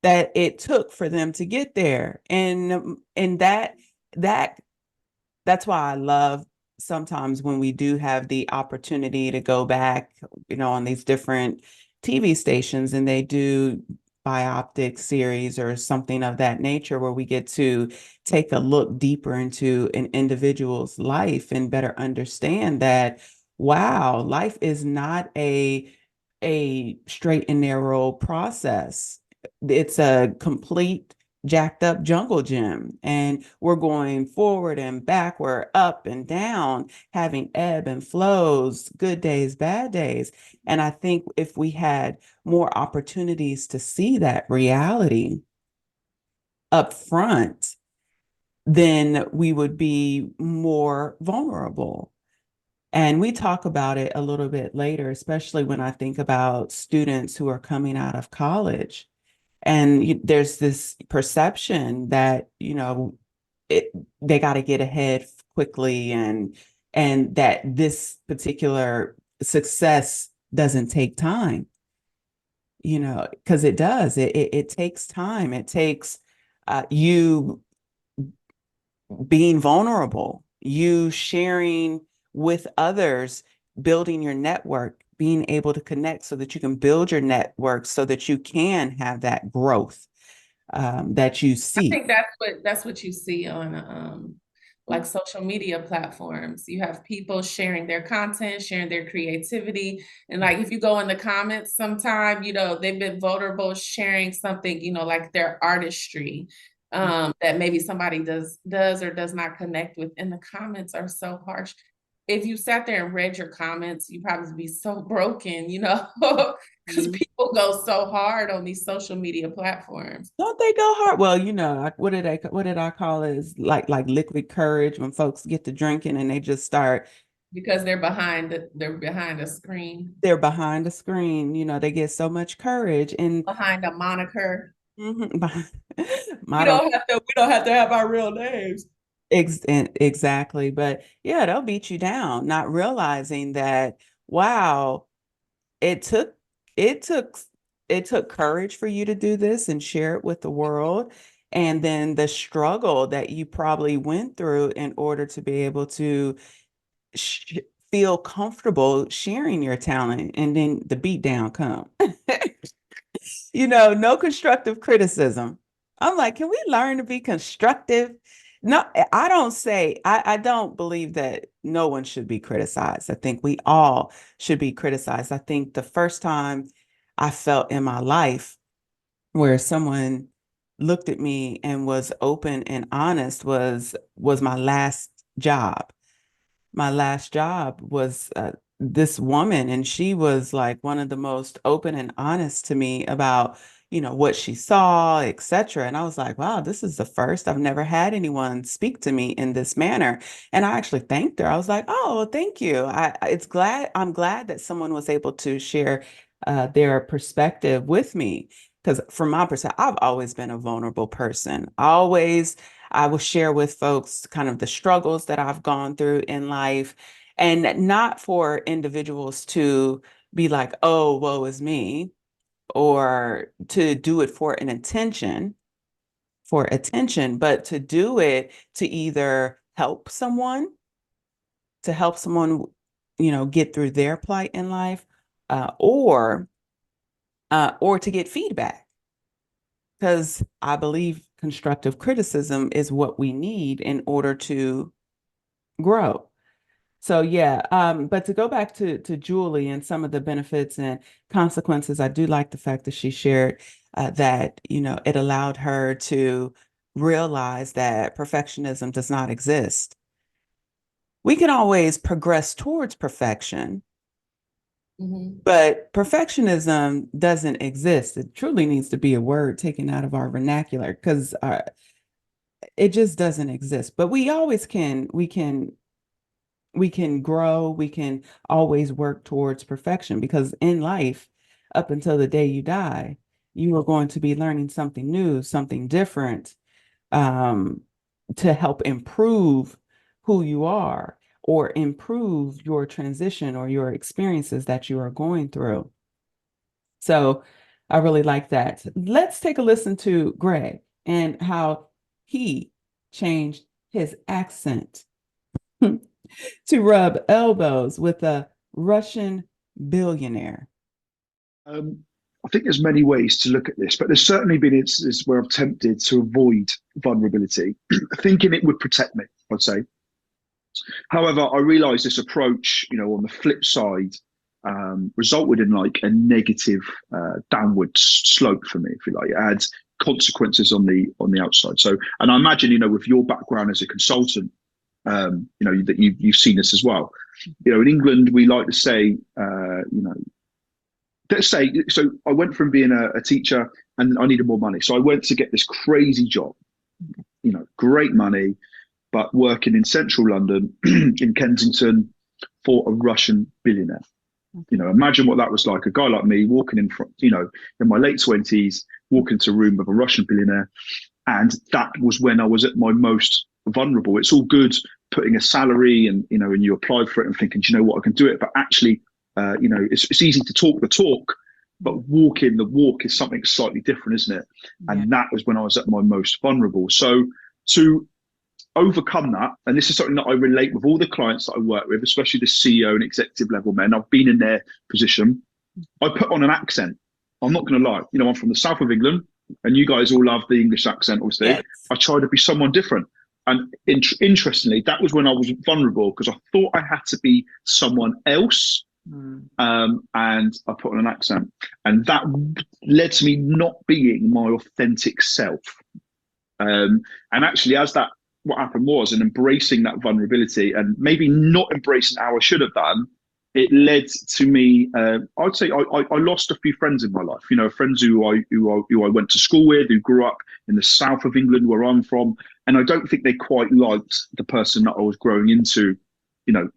that it took for them to get there. And that's why I love sometimes when we do have the opportunity to go back, on these different TV stations and they do bioptic series or something of that nature where we get to take a look deeper into an individual's life and better understand that, wow, life is not a straight and narrow process. It's a complete jacked up jungle gym, and we're going forward and backward, up and down, having ebb and flows, good days, bad days. And I think if we had more opportunities to see that reality up front, then we would be more vulnerable. And we talk about it a little bit later, especially when I think about students who are coming out of college. And there's this perception that, they got to get ahead quickly, and that this particular success doesn't take time, because it does. It takes time. It takes you being vulnerable, you sharing with others, building your network, being able to connect so that you can build your network so that you can have that growth that you
I
see.
think that's what you see on like social media platforms. You have people sharing their content, sharing their creativity. And like if you go in the comments sometime, they've been vulnerable sharing something, like their artistry that maybe somebody does or does not connect with. And the comments are so harsh. If you sat there and read your comments, you'd probably be so broken, because people go so hard on these social media platforms.
Don't they go hard? Well, what did I call it? Is like liquid courage when folks get to drinking and they just start.
Because they're behind a screen,
They're behind the screen, they get so much courage and
behind a moniker.
I
We don't have to have our real names.
Exactly. But yeah, they'll beat you down, not realizing that, wow, it took it took it took courage for you to do this and share it with the world. And then the struggle that you probably went through in order to be able to sh feel comfortable sharing your talent, and then the beat down come. No constructive criticism. I'm like, can we learn to be constructive? No, I don't believe that no one should be criticized. I think we all should be criticized. I think the first time I felt in my life where someone looked at me and was open and honest was my last job. My last job was this woman, and she was like one of the most open and honest to me about, what she saw, etc. And I was like, wow, this is the first. I've never had anyone speak to me in this manner. And I actually thanked her. I was like, oh, thank you. I'm glad that someone was able to share their perspective with me. Because from my perspective, I've always been a vulnerable person. I will share with folks kind of the struggles that I've gone through in life, and not for individuals to be like, oh, woe is me, or to do it for attention, but to do it to either to help someone, get through their plight in life, or to get feedback. Because I believe constructive criticism is what we need in order to grow. So yeah, but to go back to Julie and some of the benefits and consequences, I do like the fact that she shared that, it allowed her to realize that perfectionism does not exist. We can always progress towards perfection, but perfectionism doesn't exist. It truly needs to be a word taken out of our vernacular, because it just doesn't exist. But we always we can grow, we can always work towards perfection, because in life, up until the day you die, you are going to be learning something new, something different, to help improve who you are or improve your transition or your experiences that you are going through. So I really like that. Let's take a listen to Greg and how he changed his accent to rub elbows with a Russian billionaire.
I think there's many ways to look at this, but there's certainly been instances where I've tempted to avoid vulnerability, thinking it would protect me, I'd say. However, I realized this approach, on the flip side, resulted in like a negative downward slope for me, if you like. It had consequences on the outside. So, and I imagine, with your background as a consultant, that you've seen this as well. In England, we like to say, let's say, so I went from being a teacher and I needed more money. So I went to get this crazy job, great money, but working in central London in Kensington for a Russian billionaire. Imagine what that was like. A guy like me walking in front, in my late 20s, walking into a room with a Russian billionaire. And that was when I was at my most vulnerable. It's all good putting a salary and you apply for it and thinking, do you know what, I can do it. But actually, it's easy to talk the talk, but walking the walk is something slightly different, isn't it? And that was when I was at my most vulnerable. So to overcome that, and this is something that I relate with all the clients that I work with, especially the CEO and executive level men, I've been in their position. I put on an accent. I'm not going to lie. I'm from the south of England, and you guys all love the English accent, obviously.
Yes.
I try to be someone different. And interestingly, that was when I was vulnerable because I thought I had to be someone else. And I put on an accent, and that led to me not being my authentic self. And actually, what happened was, in embracing that vulnerability and maybe not embracing how I should have done, it led to me. I'd say I lost a few friends in my life. Friends who I went to school with, who grew up in the south of England, where I'm from, and I don't think they quite liked the person that I was growing into.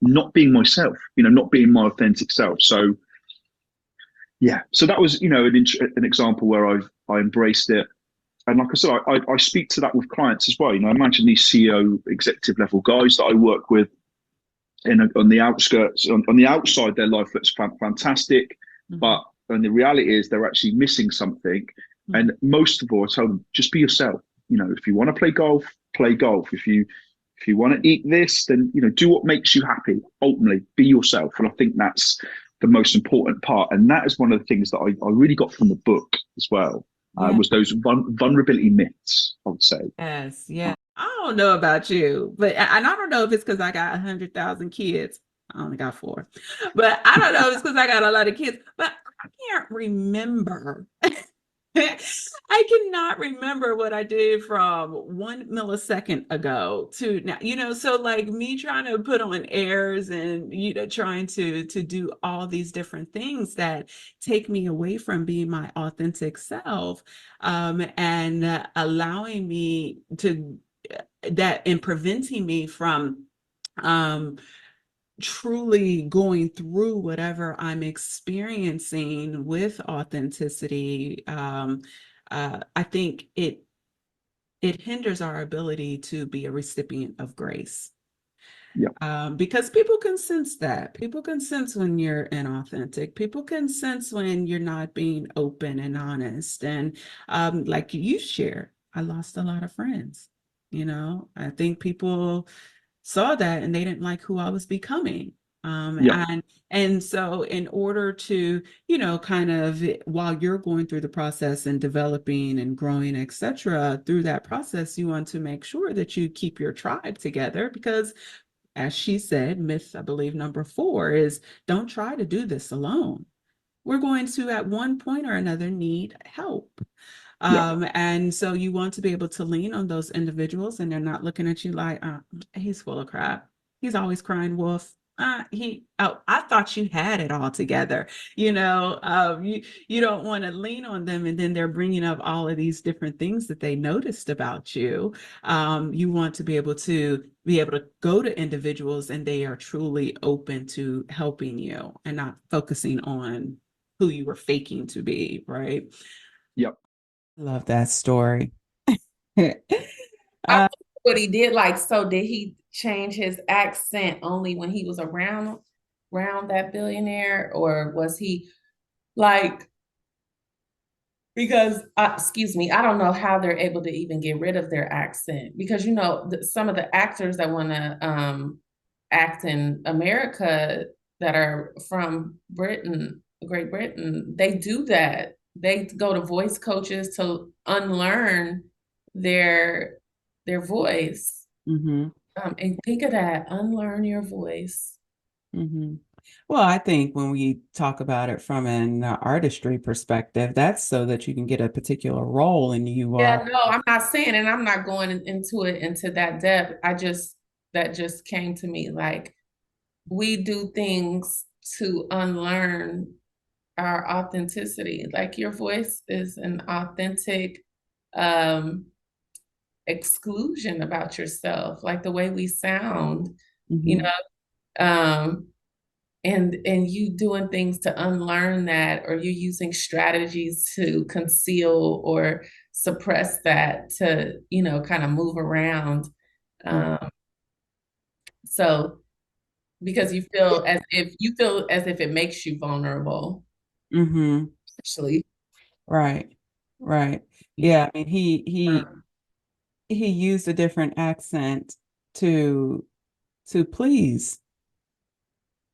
Not being myself. Not being my authentic self. So, yeah. So that was, an example where I embraced it. And like I said, I speak to that with clients as well. I imagine these CEO executive level guys that I work with on the outskirts, on the outside, their life looks fantastic. But and the reality is they're actually missing something. And most of all, I tell them, just be yourself. If you want to play golf, play golf. If you want to eat this, then, do what makes you happy. Ultimately, be yourself. And I think that's the most important part. And that is one of the things that I really got from the book as well. Was those vulnerability myths, I would say.
Yes, yeah. I don't know about you, but and I don't know if it's because I got 100,000 kids. I only got 4, but I don't know if it's because I got a lot of kids. But I can't remember. I cannot remember what I did from 1 millisecond ago to now, so like me trying to put on airs and, trying to do all these different things that take me away from being my authentic self, and allowing me to that and preventing me from, truly going through whatever I'm experiencing with authenticity. I think it hinders our ability to be a recipient of grace. Because people can sense that. People can sense when you're inauthentic. People can sense when you're not being open and honest. And like you share, I lost a lot of friends. I think people saw that and they didn't like who I was becoming. And so in order to, kind of while you're going through the process and developing and growing, etc., through that process, you want to make sure that you keep your tribe together because, as she said, myth, I believe, number 4 is don't try to do this alone. We're going to, at one point or another, need help. And so you want to be able to lean on those individuals and they're not looking at you like, he's full of crap. He's always crying wolf. I thought you had it all together. You don't want to lean on them and then they're bringing up all of these different things that they noticed about you. You want to be able to go to individuals and they are truly open to helping you and not focusing on who you were faking to be, right?
Yep.
Love that story.
I
Uh,
wonder what he did. Like, so did he change his accent only when he was around that billionaire, or was he like? Because, excuse me, I don't know how they're able to even get rid of their accent, because some of the actors that want to act in America that are from Great Britain, they do that. They go to voice coaches to unlearn their voice.
mhm,
And think of that, unlearn your voice.
mhm. Well, I think when we talk about it from an artistry perspective, that's so that you can get a particular role and you
Yeah,
are.
no, I'm not saying, and I'm not going into that depth. That just came to me, like, we do things to unlearn our authenticity. Like, your voice is an authentic um exclusion about yourself, like the way we sound, you
Mhm,
know, and you doing things to unlearn that, or you using strategies to conceal or suppress that, to kind of move around,
mhm,
um so because you feel as if it makes you vulnerable,
mhm.
actually.
Right, right. Yeah, I mean,
Um,
he used a different accent to please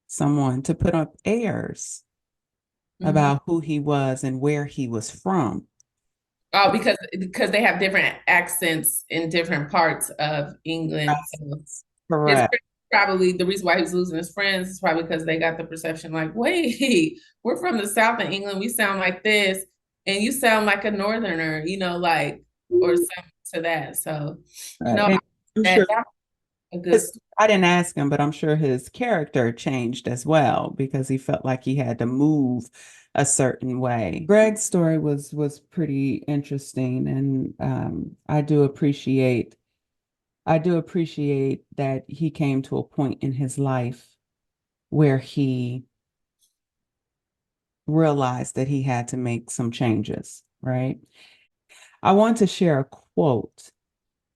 someone, to put up airs
mhm.
about who he was and where he was from.
Oh, because they have different accents in different parts of England. So his
Correct.
friends, probably the reason why he was losing his friends is probably because they got the perception, like, wait, we're from the south of England, we sound like this, and you sound like a northerner, like, or something to that. So no,
And I'm sure
that's a good
his,
story.
I didn't ask him, but I'm sure his character changed as well because he felt like he had to move a certain way. Greg's story was pretty interesting, and I do appreciate that he came to a point in his life where he realized that he had to make some changes, right? I want to share a quote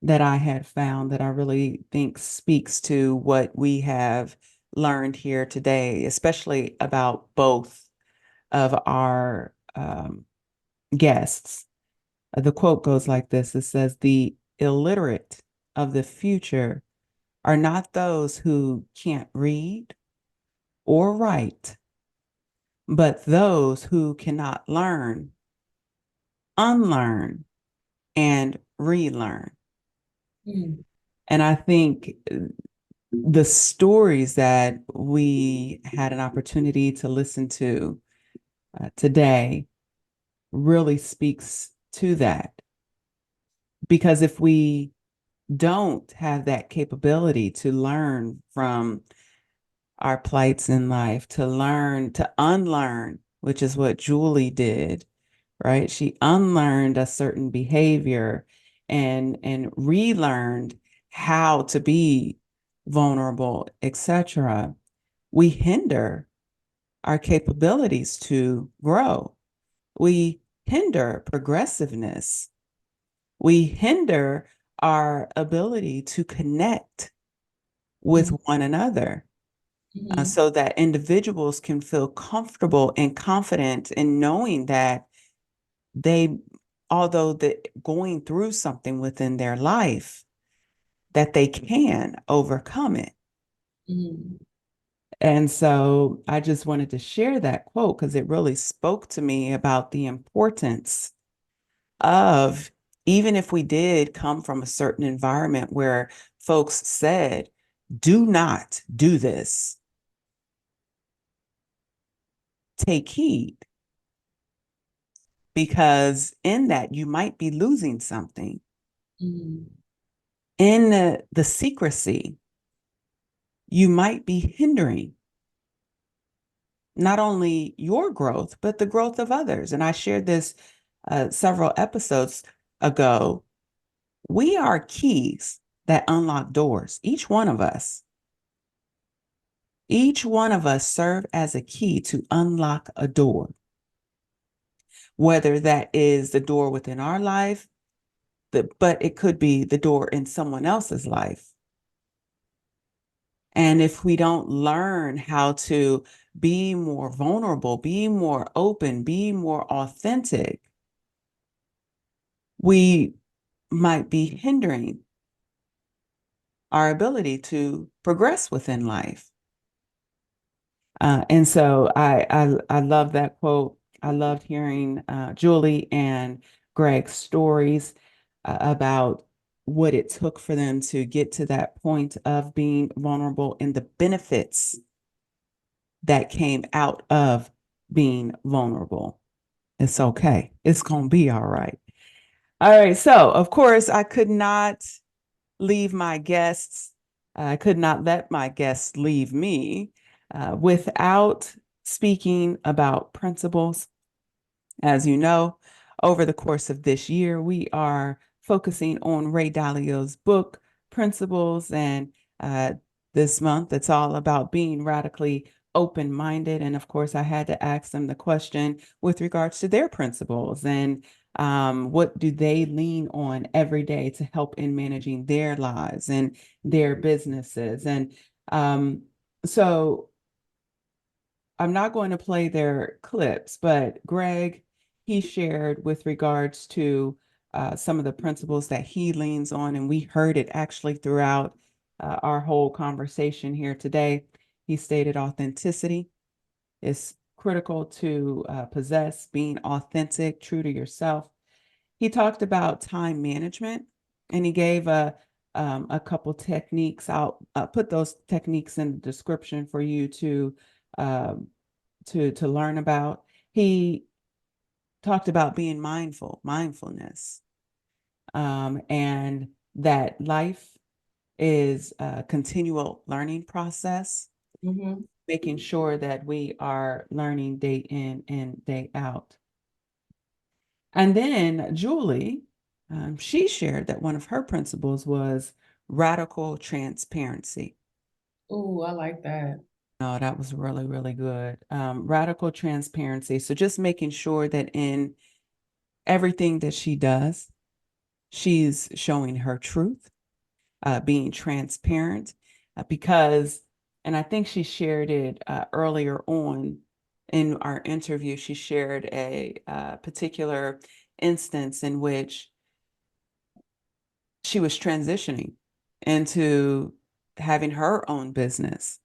that I had found that I really think speaks to what we have learned here today, especially about both of our guests. The quote goes like this. It says, "The illiterate of the future are not those who can't read or write, but those who cannot learn, unlearn, and relearn."
Mm,
And I think the stories that we had an opportunity to listen to today really speaks to that. Because if we don't have that capability to learn from our plights in life, to learn, to unlearn, which is what Julie did, right? She unlearned a certain behavior and relearned how to be vulnerable, etc. We hinder our capabilities to grow. We hinder progressiveness. We hinder our ability to connect with
mm,
one another,
mhm,
so that individuals can feel comfortable and confident in knowing that they, although going through something within their life, that they can overcome it.
mhm,
And so I just wanted to share that quote because it really spoke to me about the importance of, even if we did come from a certain environment where folks said, do not do this, take heed, because in that you might be losing something.
mhm,
In the secrecy, you might be hindering not only your growth, but the growth of others. And I shared this several episodes ago. We are keys that unlock doors, each one of us. Each one of us serve as a key to unlock a door. whether that is the door within our life, but it could be the door in someone else's life. And if we don't learn how to be more vulnerable, be more open, be more authentic, we might be hindering our ability to progress within life. And so I love that quote. I loved hearing Julie and Greg's stories about what it took for them to get to that point of being vulnerable and the benefits that came out of being vulnerable. It's okay. It's going to be all right. All right. So, of course, I could not leave my guests. I could not let my guests leave me without speaking about principles. As you know, over the course of this year, we are focusing on Ray Dalio's book, Principles. And this month, it's all about being radically open-minded. And of course, I had to ask them the question with regards to their principles and what do they lean on every day to help in managing their lives and their businesses. And so I'm not going to play their clips, but Greg, he shared with regards to some of the principles that he leans on, and we heard it actually throughout our whole conversation here today. He stated authenticity is critical to possess, being authentic, true to yourself. He talked about time management, and he gave a couple techniques. I'll put those techniques in the description for you to learn about. He talked about being mindfulness, and that life is a continual learning process, making sure that we are learning day in and day out. And then Julie, she shared that one of her principles was radical transparency.
Oh, I like that.
Oh, that was really, really good. Radical transparency. So just making sure that in everything that she does, she's showing her truth, being transparent, because, and I think she shared it earlier on in our interview, she shared a particular instance in which she was transitioning into having her own business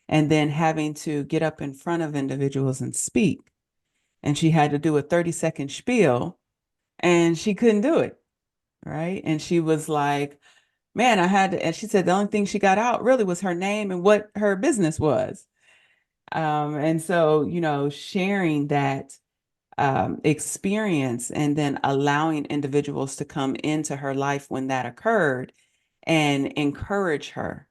and then having to get up in front of individuals and speak. And she had to do a 30-second spiel and she couldn't do it. Right. And she was like, man, I had to, and she said the only thing she got out really was her name and what her business was. And so, sharing that experience and then allowing individuals to come into her life when that occurred and encourage her.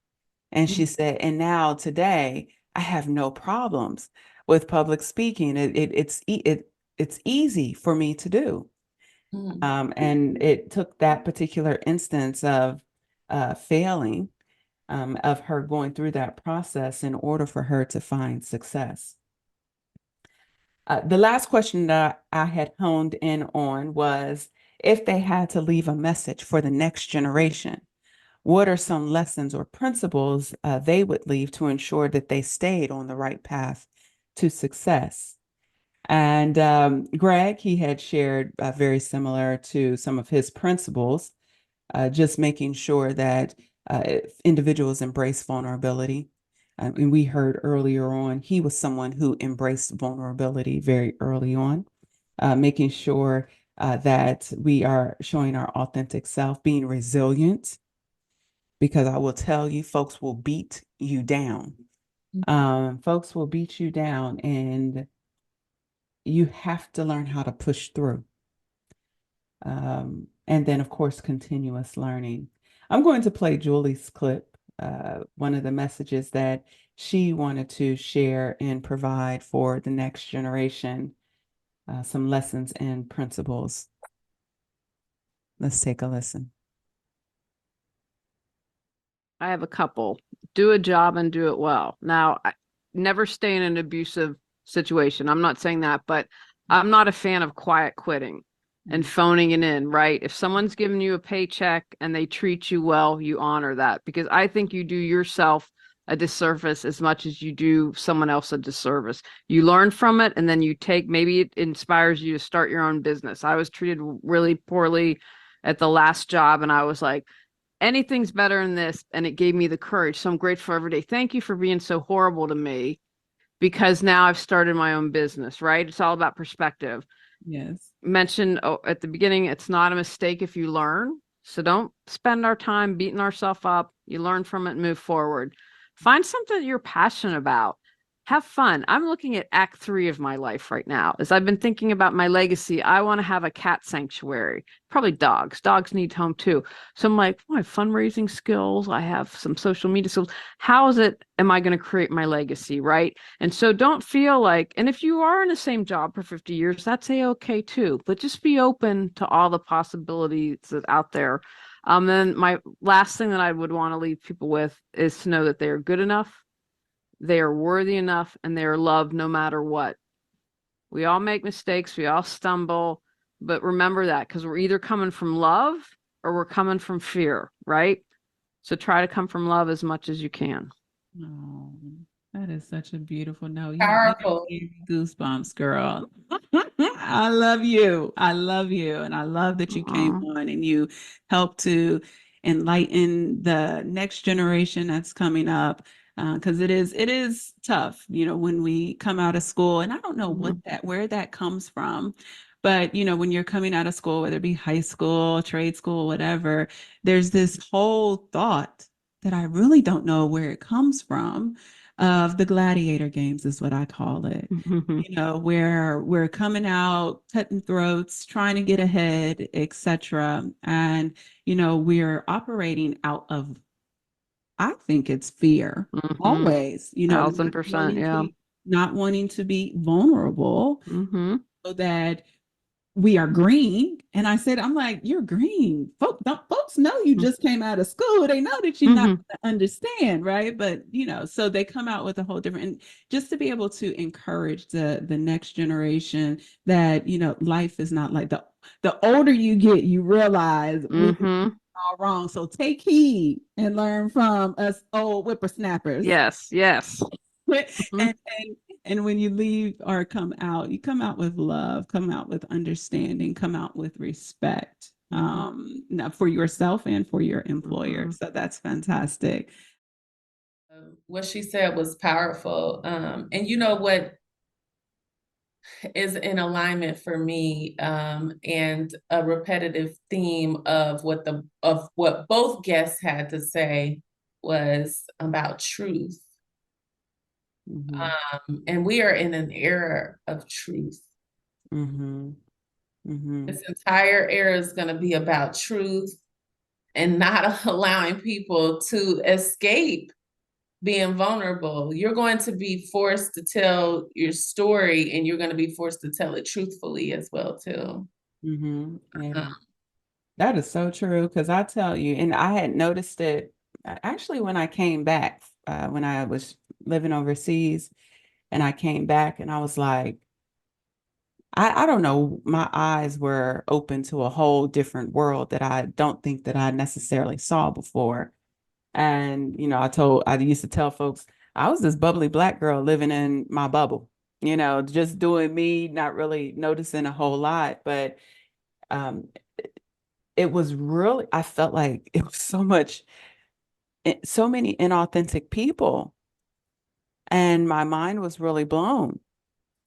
And she said, and now today I have no problems with public speaking. It's easy for me to do. And it took that particular instance of failing, of her going through that process in order for her to find success. The last question that I had honed in on was if they had to leave a message for the next generation, what are some lessons or principles they would leave to ensure that they stayed on the right path to success? And Greg, he had shared very similar to some of his principles, just making sure that individuals embrace vulnerability. And we heard earlier on, he was someone who embraced vulnerability very early on, making sure that we are showing our authentic self, being resilient, because I will tell you, folks will beat you down. Folks will beat you down, and you have to learn how to push through. And then, of course, continuous learning. I'm going to play Julie's clip, one of the messages that she wanted to share and provide for the next generation, some lessons and principles. Let's take a listen.
I have a couple. Do a job and do it well. Now, never stay in an abusive situation. I'm not saying that, but I'm not a fan of quiet quitting and phoning it in, right? If someone's giving you a paycheck and they treat you well, you honor that, because I think you do yourself a disservice as much as you do someone else a disservice. You learn from it, and then you take, maybe it inspires you to start your own business. I was treated really poorly at the last job, and I was like, anything's better than this. And it gave me the courage. So I'm grateful every day. Thank you for being so horrible to me, because now I've started my own business, right? It's all about perspective.
Yes.
Mentioned at the beginning, it's not a mistake if you learn. So don't spend our time beating ourselves up. You learn from it and move forward. Find something that you're passionate about. Have fun. I'm looking at act 3 of my life right now. As I've been thinking about my legacy, I want to have a cat sanctuary, probably dogs. Dogs need home too. So I'm like, oh, I have fundraising skills. I have some social media skills. Am I going to create my legacy, right? And so don't feel like, and if you are in the same job for 50 years, that's okay too. But just be open to all the possibilities that out there. Then my last thing that I would want to leave people with is to know that they are good enough, they are worthy enough, and they are loved no matter what. We all make mistakes, we all stumble, but remember that, because we're either coming from love or we're coming from fear, right? So try to come from love as much as you can.
Oh, that is such a beautiful note.
Powerful.
You gave me goosebumps, girl. I love you. I love you. And I love that you came
Aw.
on and you helped to enlighten the next generation that's coming up. Because it is tough, when we come out of school, and I don't know where that comes from, but when you're coming out of school, whether it be high school, trade school, whatever, there's this whole thought that I really don't know where it comes from, of the gladiator games is what I call it. Where we're coming out, cutting throats, trying to get ahead, etc. And we're operating out of, I think it's fear, always, not
1000%,
wanting
yeah.
not wanting to be vulnerable, so that we are green. And I said, I'm like, you're green. Folks know you just came out of school. They know that you're not going to understand, right? But so they come out with a whole different, and just to be able to encourage the next generation that life is not like the older you get, you realize we all wrong. So take heed and learn from us old whippersnappers.
Yes.
and, and when you leave or come out, you come out with love, come out with understanding, come out with respect, for yourself and for your employer. So that's fantastic.
What she said was powerful. And you know what is in alignment for me, and a repetitive theme of what both guests had to say was about truth. And we are in an era of truth. This entire era is going to be about truth and not allowing people to escape being vulnerable. You're going to be forced to tell your story, and you're going to be forced to tell it truthfully as well too.
Yeah. That is so true, because I tell you, and I had noticed it actually when I came back, when I was living overseas, and I came back and I was like, I don't know, my eyes were open to a whole different world that I don't think that I necessarily saw before. And, I used to tell folks, I was this bubbly Black girl living in my bubble, just doing me, not really noticing a whole lot. But it was really, I felt like it was so many inauthentic people. And my mind was really blown.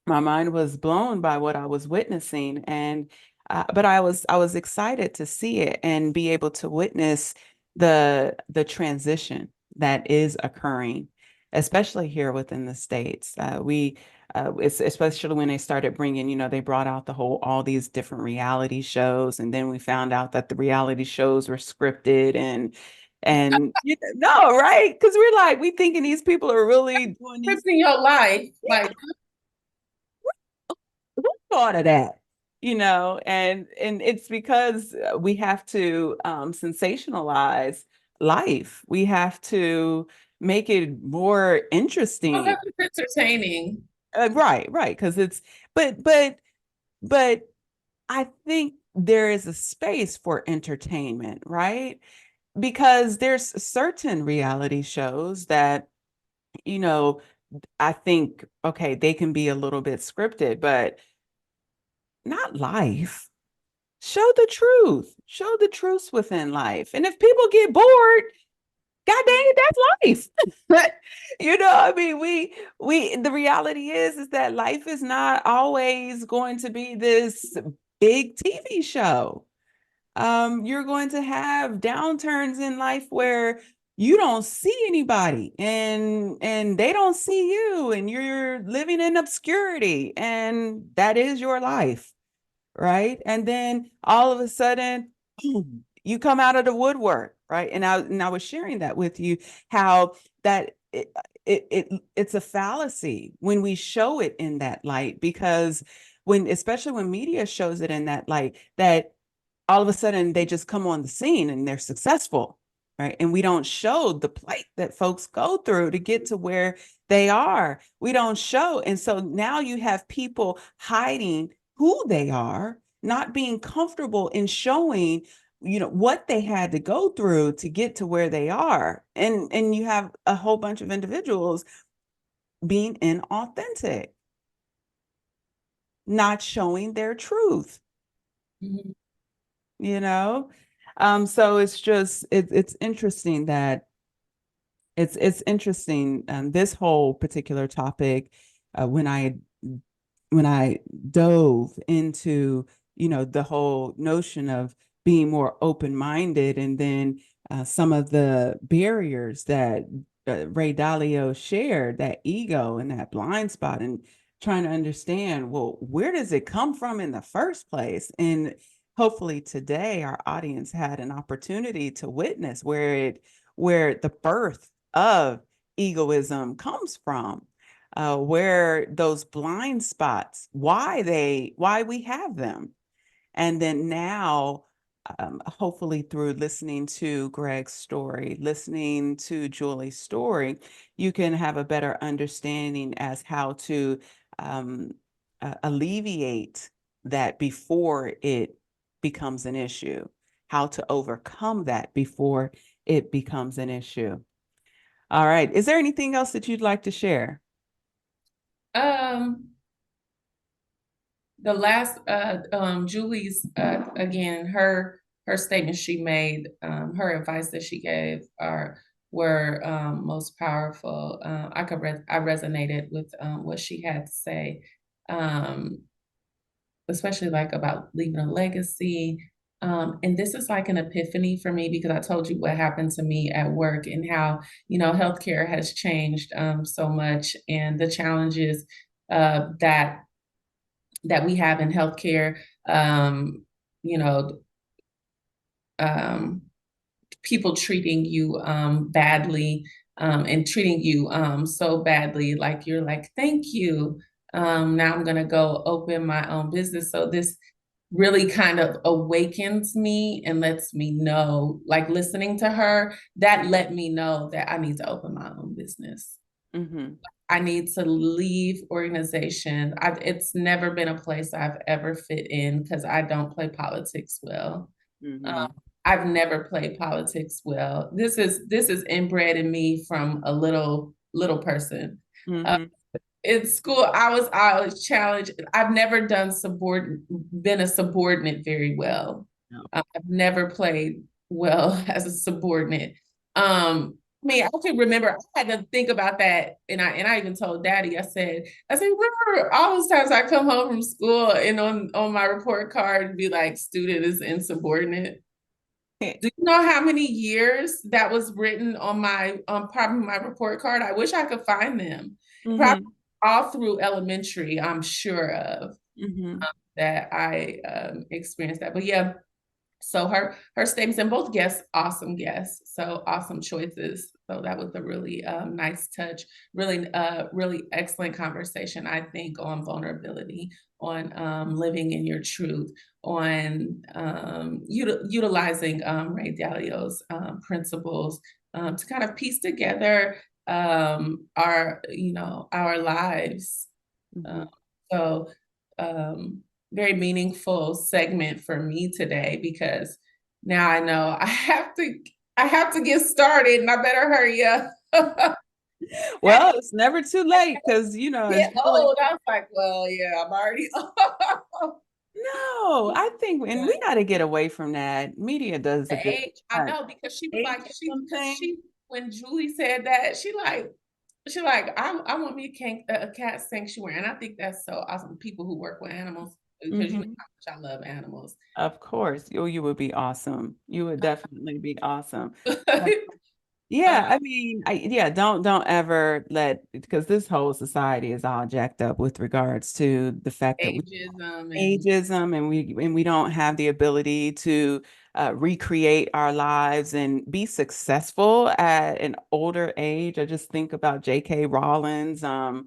My mind was blown by what I was witnessing. And but I was excited to see it and be able to witness the transition that is occurring, especially here within the States. It's especially when they started bringing, they brought out all these different reality shows, and then we found out that the reality shows were scripted and no, right? Because we thinking these people are really doing these.
Scripting your life, like
Who thought of that? And it's because we have to sensationalize life. We have to make it more interesting.
entertaining.
Right, because but but I think there is a space for entertainment, right? Because there's certain reality shows that, you know, I think, okay, they can be a little bit scripted, but not life. Show the truth. Show the truths within life. And if people get bored, God dang it, that's life. I mean, the reality is that life is not always going to be this big TV show. You're going to have downturns in life where you don't see anybody and they don't see you and you're living in obscurity and that is your life, right? And then all of a sudden, boom, you come out of the woodwork, right? And I was sharing that with you, how that it's a fallacy when we show it in that light, because especially when media shows it in that light, that all of a sudden they just come on the scene and they're successful, right? And we don't show the plight that folks go through to get to where they are. We don't show. And so now you have people hiding who they are, not being comfortable in showing, what they had to go through to get to where they are. And you have a whole bunch of individuals being inauthentic, not showing their truth.
Mhm.
So it's interesting that it's interesting, this whole particular topic, when I dove into the whole notion of being more open-minded, and then some of the barriers that Ray Dalio shared, that ego and that blind spot, and trying to understand, well, where does it come from in the first place? And hopefully today our audience had an opportunity to witness where the birth of egoism comes from, where those blind spots, why we have them. And then now, hopefully through listening to Greg's story, listening to Julie's story, you can have a better understanding as how to alleviate that before it becomes an issue, how to overcome that before it becomes an issue. All right. Is there anything else that you'd like to share?
The last Julie's again, her statements she made, her advice that she gave were most powerful. I resonated with what she had to say, especially like about leaving a legacy. And this is like an epiphany for me, because I told you what happened to me at work and how, healthcare has changed so much, and the challenges that we have in healthcare, you know, people treating you badly, and treating you so badly, like you're like, thank you. Now I'm gonna go open my own business. So this really kind of awakens me and lets me know, like listening to her, that let me know that I need to open my own business.
Mm-hmm.
I need to leave organization. It's never been a place I've ever fit in, because I don't play politics well.
Mm-hmm.
I've never played politics well. This is inbred in me from a little person.
Mm-hmm.
In school, I was challenged. I've never been a subordinate very well.
No.
I've never played well as a subordinate. I mean, I can remember I had to think about that, and I even told Daddy. I said, remember all those times I come home from school and on my report card it'd be like, student is insubordinate. Do you know how many years that was written on probably my report card? I wish I could find them.
Mm-hmm.
Probably all through elementary, I'm sure of,
Mm-hmm.
that I experienced that. But yeah, so her statements, and both guests, awesome guests, so awesome choices. So that was a really nice touch, really excellent conversation, I think, on vulnerability, on living in your truth, on utilizing Ray Dalio's principles to kind of piece together our lives.
Mm-hmm.
So very meaningful segment for me today, because now I know I have to get started, and I better hurry up.
Well, it's never too late because it's
Get
really
old. I was like, well, yeah, I'm already
no. I think, and we got to get away from that. Media does a
the
good
age. I know, because she was like,
ageism thing.
when Julie said that, she like, I want me a cat sanctuary. And I think that's so awesome. People who work with animals, because you know
Mhm.
how much I love animals.
Of course, you would be awesome. You would definitely be awesome. Yeah, I mean, yeah, don't ever because this whole society is all jacked up with regards to the fact that
Ageism and
ageism and we don't have the ability to recreate our lives and be successful at an older age. I just think about J.K. Rowling's
oh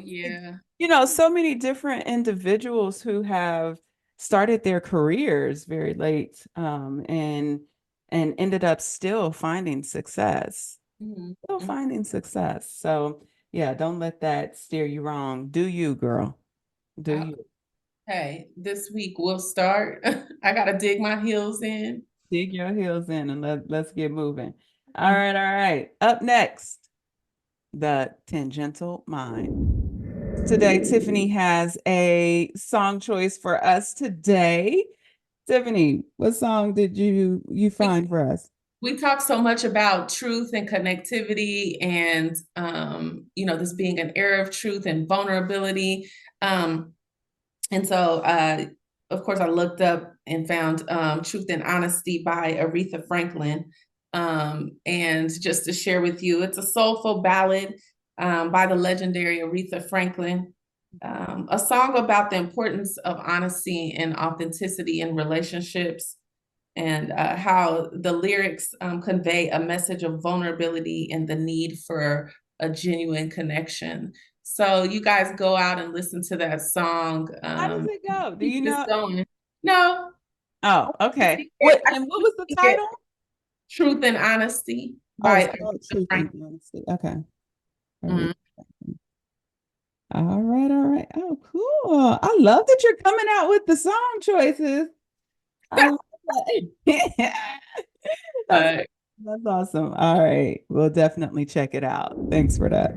yeah.
so many different individuals who have started their careers very late and ended up still finding success.
Mhm.
Still finding success. So yeah, don't let that steer you wrong. Do you, girl? Do
Uh,
you?
Hey, this week we'll start. I gotta dig my heels in.
Dig your heels in and let's get moving. All
Mhm.
right, all right. Up next, the tangential mind. Today, Tiffany has a song choice for us today. Tiffany, what song did you find for us?
We talk so much about truth and connectivity, and this being an era of truth and vulnerability. And so, of course, I looked up and found Truth and Honesty by Aretha Franklin. And just to share with you, it's a soulful ballad by the legendary Aretha Franklin, a song about the importance of honesty and authenticity in relationships, and how the lyrics convey a message of vulnerability and the need for a genuine connection. So you guys go out and listen to that song.
How does it go? Do
Keep
you
this
know?
going. No,
Oh, okay.
I
And what was the
think it
title?
Truth and Honesty
Oh,
by
it's called
Aretha
Truth and
Franklin.
Honesty. Okay. All right.
Mhm.
All right, all right. Oh, cool. I love that you're coming out with the song choices. I love that. That's
Uh,
that's awesome. All right. We'll definitely check it out. Thanks for that.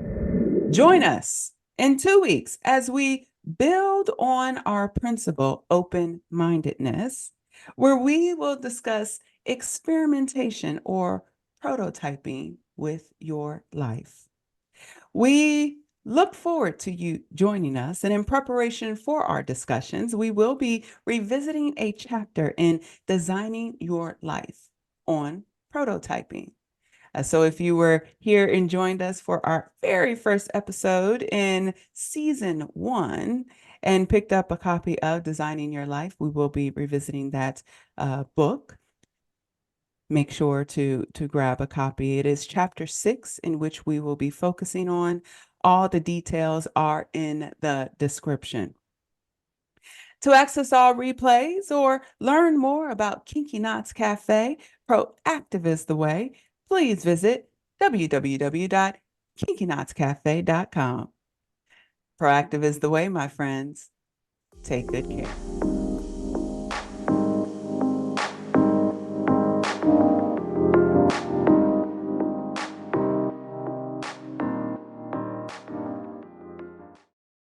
Join us in 2 weeks as we build on our principle, open-mindedness, where we will discuss experimentation or prototyping with your life. We look forward to you joining us. And in preparation for our discussions, we will be revisiting a chapter in Designing Your Life on prototyping. So if you were here and joined us for our very first episode in season 1 and picked up a copy of Designing Your Life, we will be revisiting that book. Make sure to grab a copy. It is chapter 6, in which we will be focusing on. All the details are in the description. To access all replays or learn more about Kinky Knots Cafe, Proactive is the way, please visit www.kinkyknotscafe.com. Proactive is the way, my friends. Take good care.